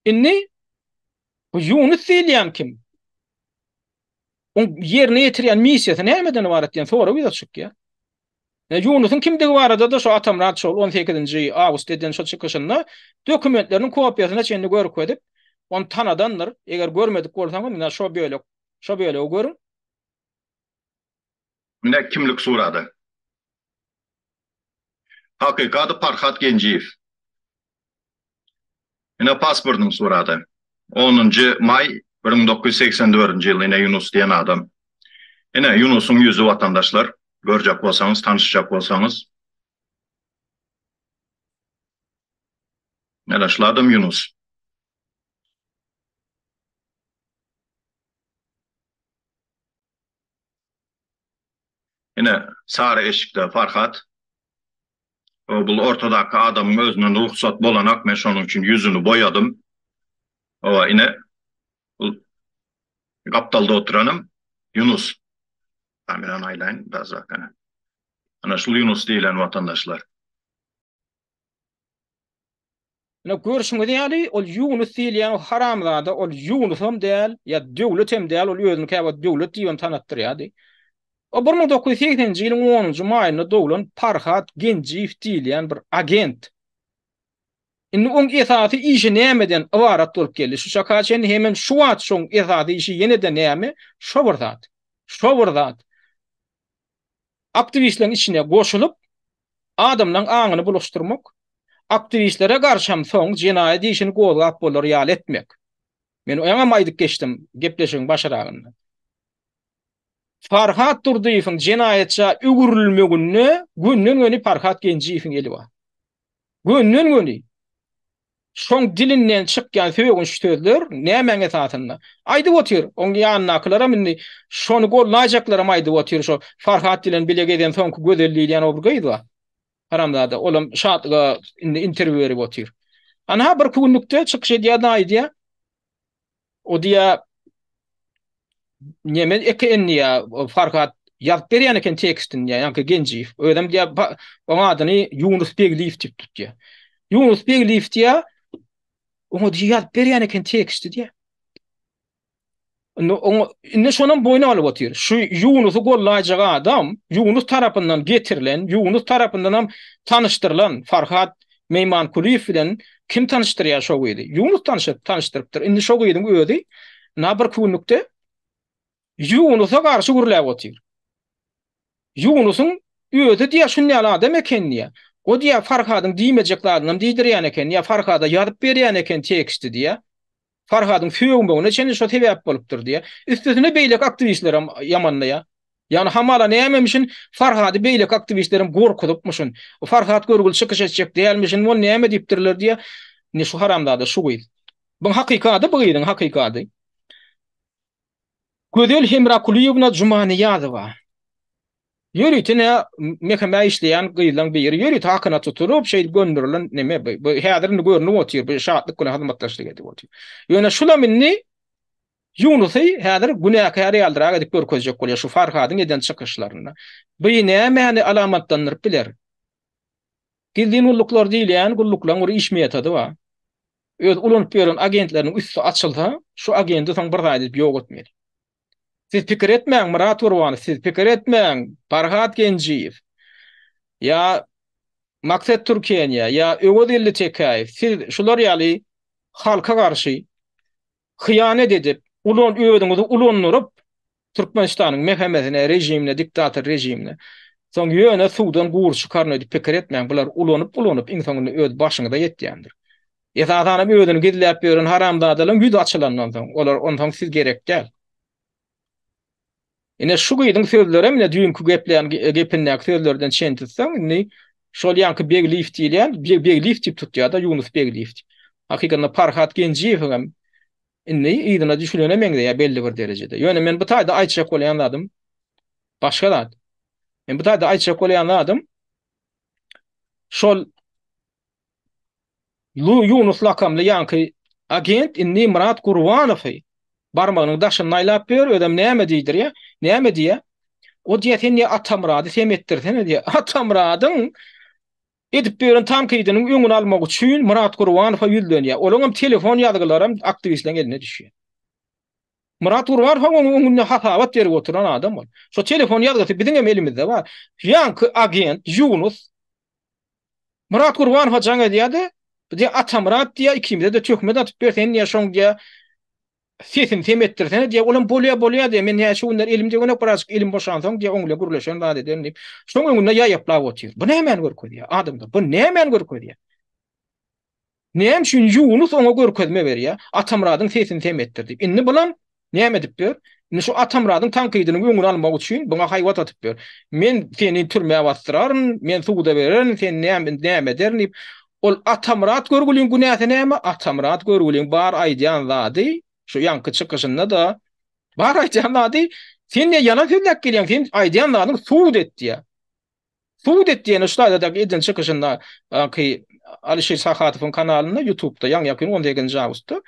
Inni bu Yunus diýen kim? On ýerine ýetirýän missiýasy nämeden ibaret diýen sonra bir açyk ýa. Yunusyň kimdigi barada da şu Atamrat şol 18-nji awgustdan şo çykyşynda dokumentleriniň kopiýasyny çenli görüp edip onu tanadanlar. Eger görmedik bolsaňyz mena şo böyle o görün. Mine kimlik surady. Hakykaty Farhat Genjiýew. Mine pasportyny surady. 10-njy may 1984-nji ýyl ine Yunus diýen adam. Ine Yunusyň ýüzi watandaşlar görjek bolsaňyz, tanışjak bolsaňyz. Nelaşladım Yunus. Ine Sara eşikde Farhat. Bu ortadaki adamın özünden ruhsat bolanak, men şonun için yüzünü boyadım. O ine kaptalda oturanım Yunus. Kameran aylayın biraz dakika. Ana şu Yunus diýilen vatandaşlar. Ne görüşüňiz ýaly ol Yunus diýilen haramzada ol Yunus hem däl ýa döwlet hem däl ol özüni käbä döwlet diýen tanatdyrýady. O 1980-nji ýylyň 10-njy maýynda doglan Farhat Genjiýew diýilýän bir agent. Indi oň esasy işi nämeden ibarat bolup geldi. Şu şakaçen hemen şu wagt şoň esasy işi ýene-de näme? Şo bir zat. Şo bir zat. Aktivistleriň içine goşulyp adamlaryň aňyny bulaşdyrmak, aktivistlere garşam soň jinaýat işini gozgap bolar ýaly etmek. Men oňa maýdyk geçdim gepleşiň başaragynda. Farhat Durdiýewiň jinaýatça ügürilmegini günden-güni Farhat Genjiýewiň eli bar. Günden-güni şoň dilinden çykýan söýgün sözler näme esasynda aýdyp otyr. Oň ýanynakylara mindi şonu gollajaklaram aýdyp otyr. Şo Farhat dilen bilegeden soňky gözelliğiň obrygy bar. Haramzada olam şatga interwiu berip otyr. Ana bir günlükde çykyş edýär aýdýar. O diýär Neme ekenniya Farhat ýazyp berýän eken tekstin ýa-ni Genjiýew. Ödem diýär oňa adyny Yunus Begliýew diýip tutýar. Yunus Begliýew diýär oňa ýazyp berýän eken teksti diýär. Indi şonun boyuna alyp otyr. Şu Yunusy gollajak adam Yunus tarapyndan getirilen, Yunus tarapyndan hem tanıştyrylan Farhat Meýmankuliýew bilen kim tanıştyrýar şo gydy? Yunus tanıştyrypdyr. Indi şo gydyň özi näber günlükde Yunus'a karşı gürläp otyr. Yunusyň özi diýär şunday adam ekendiýär. O diýär Farhatyň diýmejeklerini diýdirýän eken, ýa Farhata ýazyp berýän eken teksti diýär. Farhatyň söýgüne çeni şo sebäp bolupdyr diýär. Üstüne beýlek aktivistlerim ýamanlaýar. Ýani hamala nämemişin Farhaty beýlek aktivistlerim gorkudypmyşyn. O Farhat görgül çykyş etjek diýermişin, ol näme diýipdirler diýär. Ne şu haramda da şu gyýdy. Bu hakykata bu gyýdyň hakykata. Gözel Hemrakuliýewna Jumany ýazyba. Ýöritine mekeme işleýän gyýylan biri ýörit hakyna tuturup şeýle gönderilen neme bu häzirini görnüp otyr, bu şatlyk bilen hyzmatdaşlyk edip otyr. Ýöne şula minni Yunusy häzir günäkär ýaldyrak edip görkezjek bolýar şu Farhatyň eden çykyşlaryna. Bu näme alamatlandyryp biler. Gildin ulluklar diýilýän gulluklar bir iş metody bar. Öz ulanyp beren agentleriniň üstü açylsa, şu agenti soň bir gaýda ýok etmeli. Siz pikir etmeň Murat Urban, siz pikir etmeň Farhat Genjiýew. Ya Maksat Türkiýe ya Öwedilli Tekaýew, siz şular ýaly halka garşy hyýanet edip, ulan öwediňizi ulandyryp Türkmenistanyň mehemmetine, rejimine, diktator rejimine soň ýöne suwdan guur çykarny edip pikir etmeň, bular ulanyp insanyny öz başyňyza ýetýändir. Ýa-da öwedini gidläp beren haramdadalyň ýüzi açylandan soň olar ondan siz gerek däl. Ine şu gydyň sözleri mine düýünkü gepinäk sözlerden çentitsem, indi şol ýanky Begliýew diýilýän, Begliýew diýip tutýar da Yunus Begliýew. Hakykatda Farhat Genjiýew hem indi ýygyna düşünemeňde ýa belli bir derejede. Ýöne men bu taýda aýtjak bolýan adam başga zat. Men bu taýda aýtjak bolýan adam şol Yunus lakamly ýanky agent indi Murat Gurbanow barmagyny daşyny naýlap ber, ödem näme diýdir ýa? Näme diýär? O diýär sen ýa Atamrady sem etdirsen diýär. Atamradyň edip beren tankydynyň öňüni almak üçin Murat Gurbanowa ýüldänýär. Olaňam telefon ýazgylaram aktivistleriň eline düşýär. Murat Gurbanow öňünde hasabat berip oturan adam ol. Şo telefon ýazgysy biziň elimizde bar. Ýanky agent Yunus Murat Gurbanowa jaňa diýärdi. Bu diýär Atamrad diýär ikimize de töhmet atyp bersen ýa şoň diýär sesin temettirsene diye olan bolya diye men ya şunlar elimde ona birazcık elim boşansaň diye oňla gürleşen zat eden diýip şoň öňünde ýaýaplap otyr. Bu näme görkedi ýa adamda? Bu näme görkedi ýa? Näme şun Yunus oňa görkezme berýär? Atamradyň sesini temettirdi. Indi bulan näme edip ber? Indi şu Atamradyň tankydynyň öňüni almak üçin buňa haýwat atyp ber. Men seni türmäge bastyraryn, men suwda bererin, sen näme ederin diýip ol Atamrad görgüliň günäsi näme? Atamrad görgüliň bar aýdýan zady şu yankı çıkışında da bar aýdýan zady sen ne ýana sözläp gelýän, sen aýdýan zadyň suwd etdi ýa. Suwd etdi ýa şularda da edin çıkışında ki Alişer Sahatywyň kanalyna YouTube'da ýa-ni 18-nji awgustda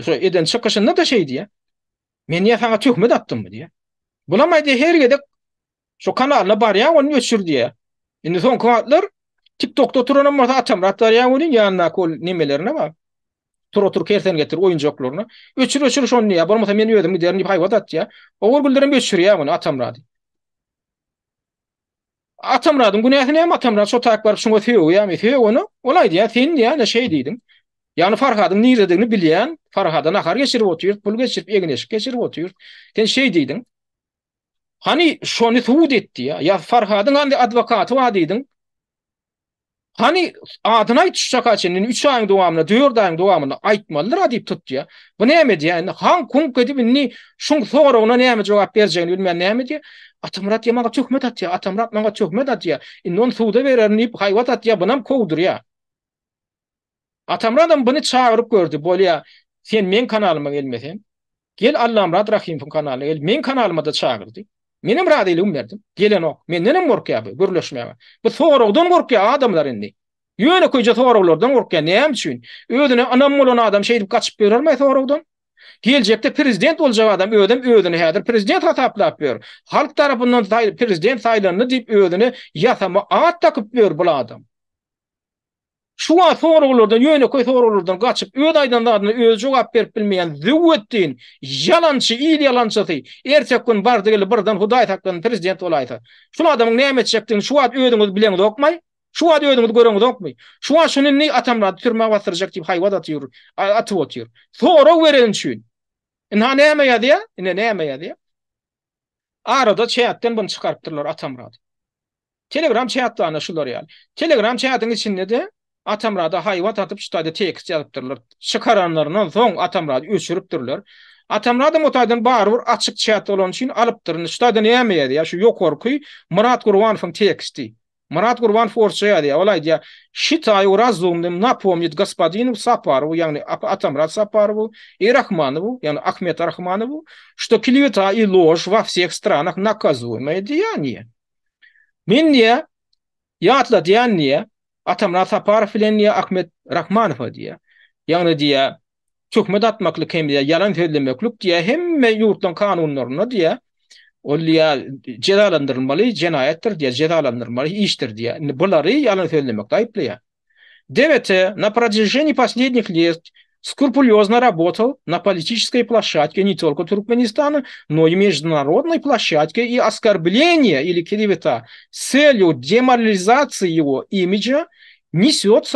şu edin çıkışında da şey diýär. Men ýa saňa töhmet atdymmy diýär. Bulam aýdy her gede şu kanalyna barýan onu öçür diýär. Indi soňky wagtlar TikTok'da oturan Atamrad barýan onu ýanyna kol nimelerine bak. Tur kersen getir oyuncaklaryna. Öçür şonu ýa, bolmasa men öýdüm diýerin diýip haýwat atdy ýa. O görgüllerim öçür ýa muny Atamrady. Atamradın günahını hem Atamrad sotak var şunu ötüyor ya metiyor onu. Olaydı ya sen ya ne şey deydin. Yani Farhad'ın nirediğini bilen Farhad'dan akar geçirip oturuyor. Pul geçirip egneşik geçirip oturuyor. Sen şey deydin. Hani şonu tuğut etti ya. Ya Farhad'ın advokatı var deydin. Hani adına tutacak açının 3 ayın devamında 4 ayın devamında aytmalılar deyip tuttu ya. Bu ne emedi yani? Han kunk edip ni şun sonra ona ne emedi cevap vereceğini bilmeyen ne emedi? Atamrat ya bana töhmet at ya. Atamrat bana töhmet at ya. İnnon suda vererini hayvat at ya. Bunam kovdur ya. Atamradam bunu çağırıp gördü. Böyle ya sen men kanalıma gelmesen. Gel Allah'ım Rad Rahim'in kanalına gel. Men kanalıma da çağırdı. Menim radiyelum verdim. Gelen o. Men nenem korkuyor bu. Gürleşmeye. Bu soğurudan korkuyor adamlar indi. Yöne koyca soğurulardan korkuyor. Neyem için? Ödüne anam olan adam şey edip kaçıp verir mi soğurudan? Gelecekte prezident olacak adam ödüne hadir. Prezident hataplı yapıyor. Halk tarafından prezident sayılarını deyip ödüne yasama at takıp veriyor bu adam. Şu an sorulardan yöne koy sorulardan kaçıp ödaydan da adına öz cevap verip bilmeyen züvvettin yalancı il yalancısı ertek gün bardı gelip birden Huday hakkında prezident olaydı. Şu adamın ne edecektiğini şu an ödünüz bilen dokmay. Şu an ödünüz görün dokmay. Şu an şunun ne atamlar türme bastıracak deyip hayvat atıyor. Atı atıyor. Soru veren için. İnha ne emeye diye? Ne emeye diye? Arada çeyatten bunu çıkarttırlar atamlar. Telegram chatta anlaşılır yani. Telegram chat'ın içinde de Atamrada hayvat atıp şutayda tekst yazıptırlar. Çıkaranlarından son Atamrada öçürüptürler. Atamrada mutaydan barur açık chat olan için alıptırın. Şutayda ne yemeyedi ya? Şu yok korkuy Murat Gurbanov'un teksti. Murat Gurbanov orçaya diye olay diye şitayı razumdim napomnit господину Сапарову, yani Atamrad Сапарову и Рахманову, yani Ахмед Рахманову, что клевета и ложь во всех странах наказуемое деяние. Men niye? Ya atla diyen niye? Atamrad Saparov filan niye? Ahmet Rahmanov diye. Yani diye töhmet atmaklık hem diye yalan söylemeklik diye hem yurtlan kanunlarına diye olya cezalandırılmalı cinayettir diye cezalandırılmalı iştir diye. Bunları yalan söylemekte ayıplıyor. Девятое. На протяжении последних лет скрупулезно работал на политической площадке не только Туркменистана, но и международной площадке, и оскорбление или клевета с целью деморализации его имиджа несет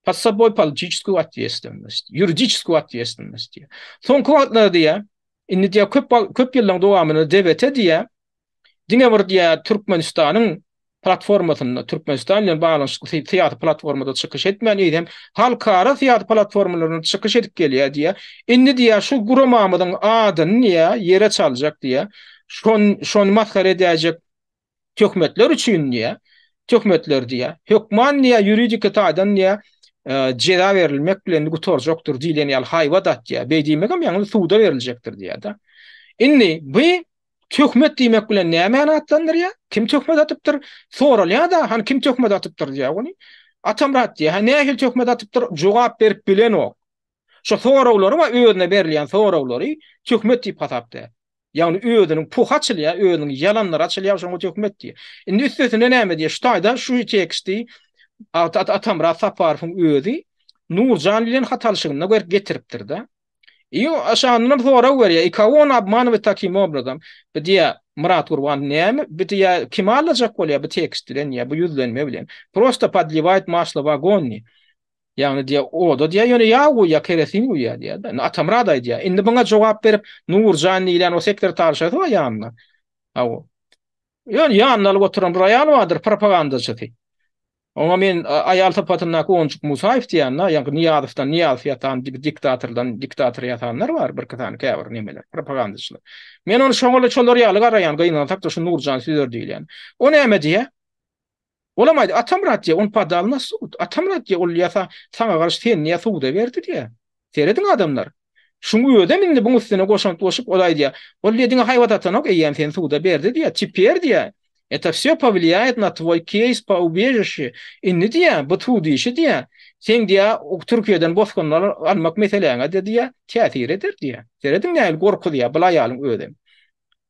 под собой политическую ответственность, юридическую ответственность. Соңғы diye, indi diye köp yılın devamını devete diye, dine bir diye Türkmenistan'ın platformasında Türkmenistan'la bağlantılı tiyatro platformada çıkış etmeyen idem halkara tiyatro platformalarına çıkış edip geliyor diye indi diye şu Guramamadın adını niye yere çalacak diye şon maskara edecek töhmetler için niye töhmetler diye hükman niye yuridik taydan niye ceza verilmek bilen gutorjoktur diyen yal hayvadat diye beydimek yani suda verilecektir diye da inni bu töhmet demek bilen ne manatlandır ya? Kim töhmet atıptır? Soral ya da han kim töhmet atıptır diye onu. Atamrad diye han nähil töhmet atıptır? Jogap berip bilen o. Şu sorawlary we öýüne berilýän sorawlary töhmet diýip hatapdy. Yani öýüniň puhaçyly ya, öýüniň yalanlary açylýar şoňa töhmet diýip. Indi üstesine näme diýip ştaýda şu teksti Atamrad Saparowyň öýüdi Nurjan bilen hatalyşygyna görüp getiripdir da. И aşağıdan sonra veriyor. İkavon abman ve takim obradam. Bir diye Murat Gurban neymi? Bir diye kim alacak oluyor bu tekstilen ya bu yüzlenme bilen. Просто подливает масло в огонь. Yani diye o da diye yani yağı ya keresin ya diye. Atamrada diye. Indi bana cevap verip Nurcan ile o sekreter tartışıyor yanına. O. Yani yanına oturan royal vardır propagandacı. Ama men ayal tapatyndaky onçuk Musaýew diýenler, ýa-ni Niýazowdan, Niýazow ýatan diktator ýatanlar bar, bir katan käbir nemeler, propagandaçylar. Men onu şoňla çollar ýaly garaýan, gaýnan tapda şu Nurjan söýder diýilýän. O näme diýe? Olamaydy, Atamrad diýe, on padalna suud. Atamrad diýe, ol ýasa saňa garşy sen niýe suuda berdi diýe. Seredin adamlar. Şuňy ödem indi bu üstüne goşan toşup olay diýe. Ol diýdiň haýwat atanyk eýen sen suuda berdi diýe, tiper diýe. Это все повлияет на твой кейс по убежище. Inni diye, bu tuğdu işi diye, sen diye Türkiye'den bozkunlar almak meselene de diye tesir eder diye. Seredin ne korku diye, bilayalım ödem.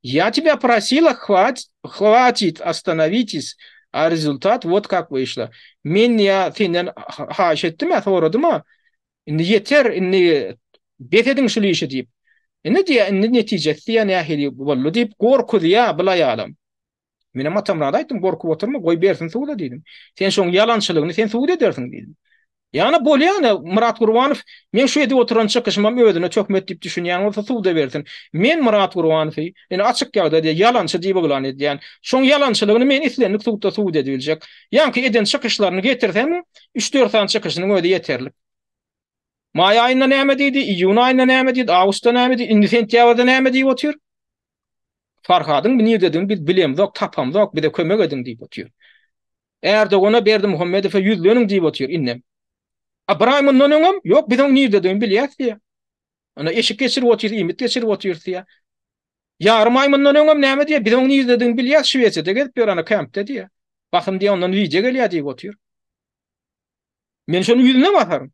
Я тебя просила, хватит, остановитесь, а результат вот как вышло. Men ya senden haş ettim ya, soradım ha. Inni yeter, inni betedin şu işi deyip. Inni diye, inni neticesi ya nehili bollu deyip korku diye bilayalım. Mene matamrada aýtdym, gorkup oturma, goý bersin suwda diýdim. Sen şoň ýalançylygyny sen suwda edersiň diýdim. Ýani bolýany Murat Gurbanow men şu ýerde oturan çykyşmam öwdüne çökmet diýip düşünýän bolsa suwda bersin. Men Murat Gurbanowy ene açyk ýagda diýip ýalançy diýip bolan edýän. Şoň ýalançylygyny men islenlik suwda ediljek. Ýani eden çykyşlaryny getirsem 3-4 tane çykyşynyň öýde ýeterli. May aýynda näme diýdi, iýun aýynda näme diýdi, awgustda näme diýdi, indi sentýabrda näme diýip otur. Farhadyň bu nerdedim biz bilemzok, tapamzok, bir de kömek edin diýip otur. Erdoğan'a Berdi Muhammedow'a yüzlönüň diýip otur innem. Abraýmyň nönüňem ýok, biz oň nerdedim bilýäs diýe. Ana eşik geçirip otur, imit geçirip otur diýe. Yarım aýmyň nönüňem näme diýe, biz oň nerdedim bilýäs Şweýçede gelip bir ana kampda diýe. Bakym diýe ondan wije gelýär diýip otur. Men şonu yüzüne bakarım.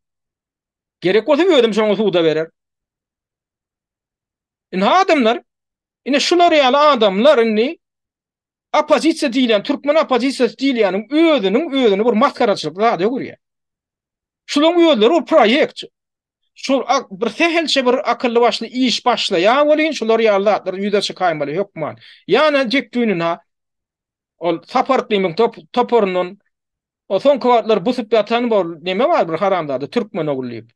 Gerek bolsa ödüm şoňa suwda berer. Adamlar, ine şular ýaly adamlar inni opozisiýa diýilen, türkmen opozisiýasy diýilen özüni bir maskaraçylyk zady görýär. Şulaň özleri o proýekt. Şol bir sehelçe bir akylly başly iş başlaýar bolýan, şular ýalylar ýüze çykaýmaly hökman. Ýani jekdüýünä ol sapartlygyň toporunun o son kwatlar busup ýatan bol neme bar bir haramdady türkmen ogullyp.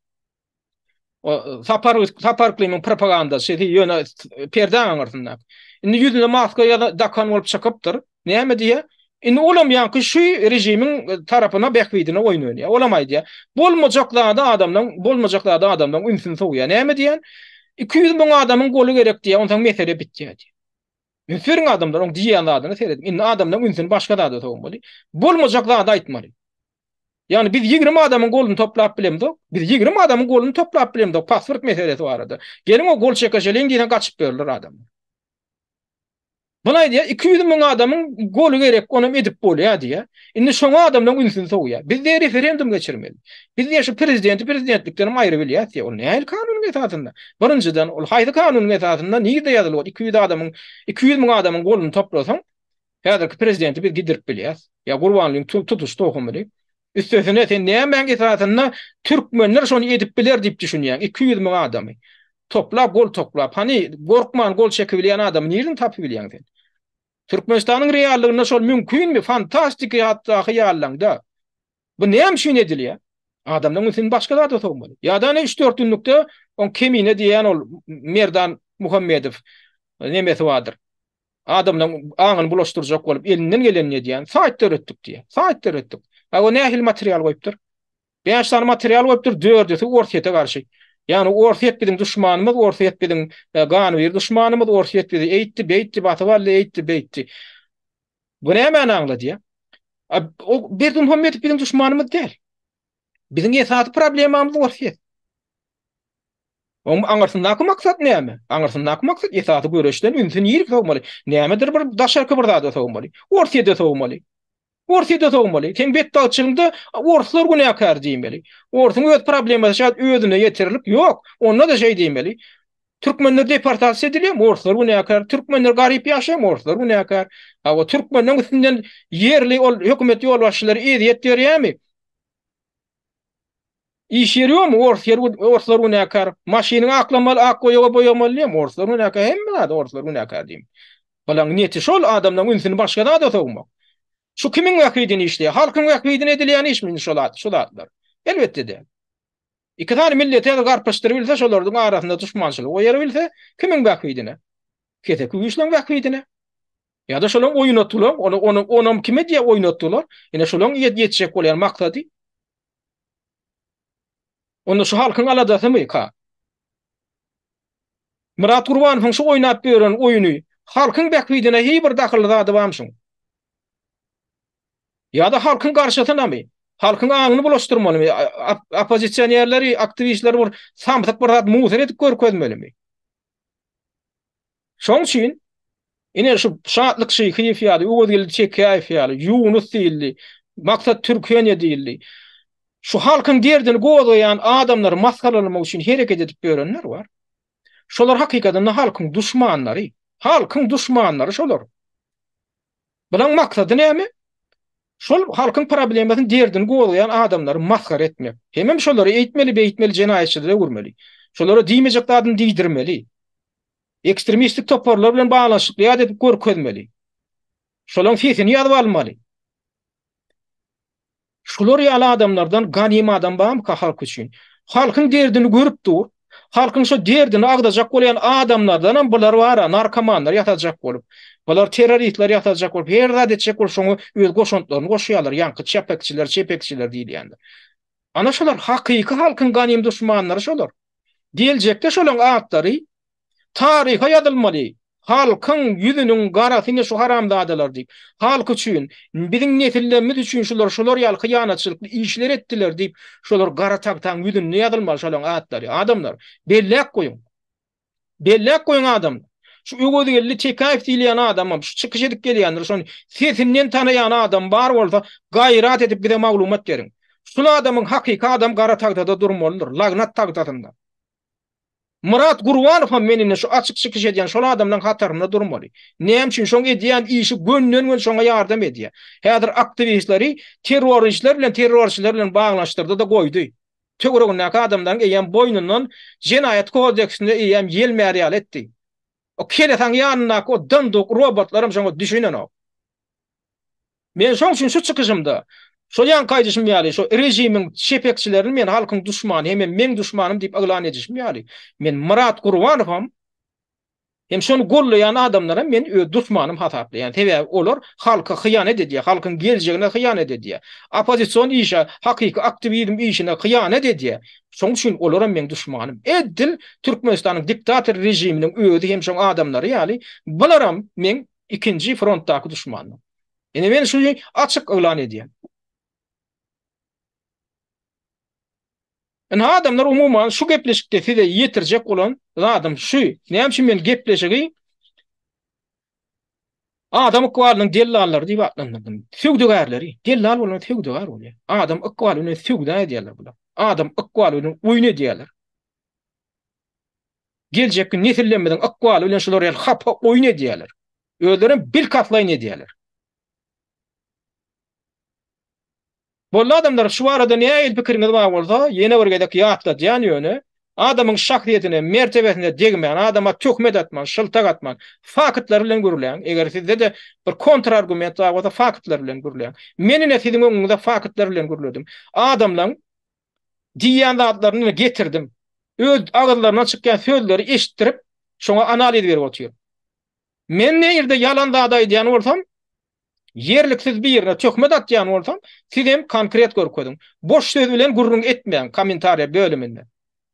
O sapartlygyň propagandasy ýöne perden aňyrtynda. Indi ýüzüne maska ýa-da dakan bolup çykypdyr. Näme diýe? Indi olam ýanky şu rejimiň tarapyna bäkbidine oýnaýar. Olamaýdy. Bolmajaklarda adamdan ümsün soýýar. Näme diýen? 200 bin adamyň golu gerek diýe, ondan mesele bitdi. Müfürün adamlar on diýen adyny seredim. Indi adamdan ümsün başga da soňmaly. Bolmajaklarda aýtmaly. Yani biz 20 adamın golunu toplap bilemdik. Biz 20 adamın golunu toplap bilemdik. Pasport meselesi vardı. Gelin o gol çekeceğin diye kaçıp verirler adamlar. Buna diye 200 bin adamın golü gerek onu edip bolýar diye. Indi şoňa adamdan ünsün soğuya. Biz de referendum geçirmeli. Biz de şu prezidentlikden aýry bilýär diye. O näil kanunun esasında. Birinjiden ol haýdy kanunun esasında näde ýazylýar? 200 bin adamın golunu toplasaň, häzirki prezidenti biz gidirip bilýär. Ya Gurbanlyň tutuş tohumly. Üstesine sen näme esasında türkmenler şonu edip biler diýip düşünýär. 200 bin adamy toplap gol toplap hani gorkman gol çekebilýän adam nerden tapy bilýän sen? Türkmenistanyň reallygyna şol mümkinmi? Fantastik hatda hyýallaňda. Bu näme şun edilýär? Adamdan sen başga da sormaly. Ýa-da 3-4 günlükde on kemine diýen ol Merdan Muhammedow nemesi wadyr. Adamdan aňyny bulaşdyrjak bolup elinden geleni diýen saatlar ötdük diýe. Saatlar ötdük. O nähil material goýupdyr. 5 tane material goýupdyr, 4-si ortaýete garşy. Yani ortaýet biziň düşmanymyz, ortaýet biziň ganywer düşmanymyz, ortaýet bizi eýtdi, batywaly eýtdi. Bu näme aňlady ýa? O Berdi Muhammedow biziň düşmanymyz däl. Biziň esasy problemamyz ortaýet. Aňarsyndaky maksat näme? Aňarsyndaky maksat esasy göreşden ünsün ýerik sowmaly. Nämedir bir daşarky bir zada sowmaly. Ortaýetde sowmaly. Ortaýda sowmaly. Sen betdagçylygda ortalar günäkär diýmeli. Ortaň öz problemasy şat özüne ýetirilip ýok. Onda da şey diýmeli. Türkmenler deportasiýa edilýär, ortalar günäkär. Türkmenler garyp ýaşaýar, ortalar günäkär. O türkmenler üstünden yerli ol hökümet ýol başçylary eziýet berýärmi? İş ýerýärmi? Ortalar günäkär. Maşyny aklamaly, akgoýa boýamaly, ortalar günäkär. Hemme de ortalar günäkär diýim. Balaň niýeti şol adamdan ünsüni başga da sowmak. Şu kimin wakydini işleýär? Halkyň wakydini edilýän işmi şolatlar? Elbetde de. İki tane millete garpaşdyryp bilse şolardyň arasynda düşmançylyk oýar bilse kimin wakydini? Ketek güýçlüň wakydini. Ya da şolaň oýnatdylar, onu kime diýe oýnatdylar? Ene şolaň ýetjek bolýan maksady. Onu şu halkyň aladasy ka? Murat Gurbanow şu oýnap beren oýuny halkyň wakydine hiçbir dahyly zady barmyşyň? Ya da halkın karşısına mı? Halkın ağını bulaştırmalı mı? Opozisyonerleri, aktivistleri var. Samsak bir rahat muhter edip görkezmeli mi? Şoň üçin ine şu şatlyk şey hyýaly, öwdüli çekäýär hyýaly, Yunus diýildi, maksat Türkiýe diýildi. Şu halkın derdini goýaýan adamlar maskalamak üçin hereket edip berenler var. Şolar hakykatdan halkın düşmanlary. Halkın düşmanlary şolar. Bulan maksady näme? Şol halkın problemasyny derdini goýaýan adamlary maskar etmek. Hemem şolary eýtmeli jenaýetçilere gurmeli. Şolary diýmejek zadyny diýdirmeli. Ekstremistik toporlar bilen baglanşyk ýa-da görkezmeli. Şolaň sesini ýazyp almaly. Şular ýaly adamlardan ganym adam barmy halk üçin? Halkyň derdini görüp dur. Halkyň şu derdini agdajak bolýan adamlardan bular bar, narkomanlar ýatajak bolup, bular terroristler ýatajak bolup, her zat etjek bolup şoňa öz goşuntlaryny goşýarlar, ýanky çepekçiler diýilýändir. Ana şolar hakyky halkyň ganym düşmanlary şolar. Geljekde şolaň atlary taryha ýazylmaly. Halkyň ýüzüniň garasyny şu haramzadalar diýip, halk üçin, biziň nesillerimiz üçin şular ýaly hyýanatçylykly işler etdiler diýip, şolar gara tagtaň ýüzüne ýazylmaly şolaň atlary. Adamlar, bellek goýun. Bellek goýun adam. Şu öwgözi geldi tekayüf diýilýän adam, şu çykyş edip gelýändir, şonu sesinden tanaýan adam bar bolsa, gaýrat edip bize maglumat beriň. Şol adamyň hakyky adam gara tagtada durmalydyr, lagnat tagdatynda. Murat Gurwanow ham menimle şu açyk çykyş edýän şol adamdan hatarynda durmaly. Näme üçin şoň edýän işi gönnen şoňa ýardam edýär. Häzir aktivistleri terroristler bilen baglaşdyrdy da goýdy. Töweregindäki adamdan eýen boýnundan jinayet kodeksinde eýen ýelmärýal etdi. O kelesaň ýanyna o dınduk robotlarym şoňa düşünen o. Men şoň üçin şu çykyşymda şol ýan gaýdyşym ýaly, şu rejimiň şepekçilerini men halkyň düşmany, hem men düşmanym diýip aglan edişim ýaly. Men Murat Gurwanow hem şonu gollayan adamlara men öz düşmanym hasaplaýan. Tebe olar halka hyýanet edýär, halkyň geljegine hyýanet edýär. Opozisiýon işe, hakyky aktivizm işine hyýanet edýär. Şoň üçin olara men düşmanym. Edil Türkmenistanyň diktator rejiminiň özi hem şoň adamlary ýaly, bularam men ikinji frontdaky düşmanym. Ene men şu açyk aglan edýän. Adamlar umuman şu gepleşikde size yetirjek olan adam şu. Näme üçin men gepleşigi adam ykwalynyň dellallary diýip atlandyrdym. Sügdügärleri, dellal bolan sügdügär bolýar. Adam ykwalyny sügdä edýärler bular. Adam ykwalyny uýun edýärler. Geljek gün nesillenmeden ykwaly bilen şolar ýaly hapa uýun edýärler. Özlerini bil katlaýyn edýärler. Bolla adamlar şu arada näme pikiriniz bar bolsa, ýene bir gedek ýatlatýan ýöne, adamyň şahsiýetine, mertebesine degmeýän, adama töhmet atman, şyltak atman, faktlar bilen görülen, eger sizde de bir kontrargument bar bolsa, faktlar bilen görülen. Menine siziň öňüňizde faktlar bilen görüledim. Adamlaryň diýýän zatlaryny getirdim. Öz agyrlaryndan çykýan sözleri eşitdirip, şoňa analiz berip oturýar. Men näýerde ýalan zada diýen bolsam, yerliksiz bir yerine töhmet atýan bolsam, siz hem konkret görkezdiň. Boş söz bilen gurrun etmeýän kommentariýa bölüminde.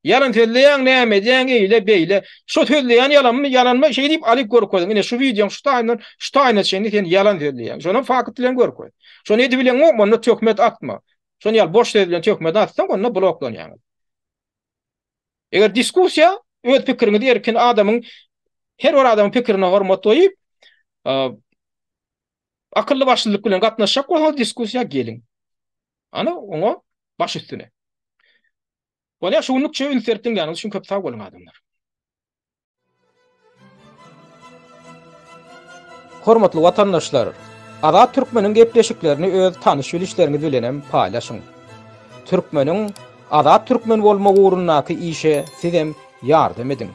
Yalan sözleýän näme diýen eýle beýle, şu sözleýän yalanmy şey diýip alyp görkezdiň. Ine şu videoň şu taýna şeýni sen yalan sözleýän. Şonu fakt bilen görkez. Şonu edi bilen onu töhmet atma. Şonu ýal boş söz bilen töhmet atsaň onu bloklanýar. Eger diskussiýa öz pikirini derken adamyň her bir adamyň pikirini hormatlaýyp akıllı başlılık bilen gatnaşak bolsa diskussiýa geliň. Ana oňa baş üstüne. Bolýa şuňlukça ünsertdim ýany şuň köp sag bolan adamlar. Hormatly watandaşlar, Azat Türkmeniň gepleşiklerini öz tanış bilişleriniz bilen paýlaşyň. Türkmeniň Azat Türkmen bolmagy ugrundaky işe sizem ýardam edin.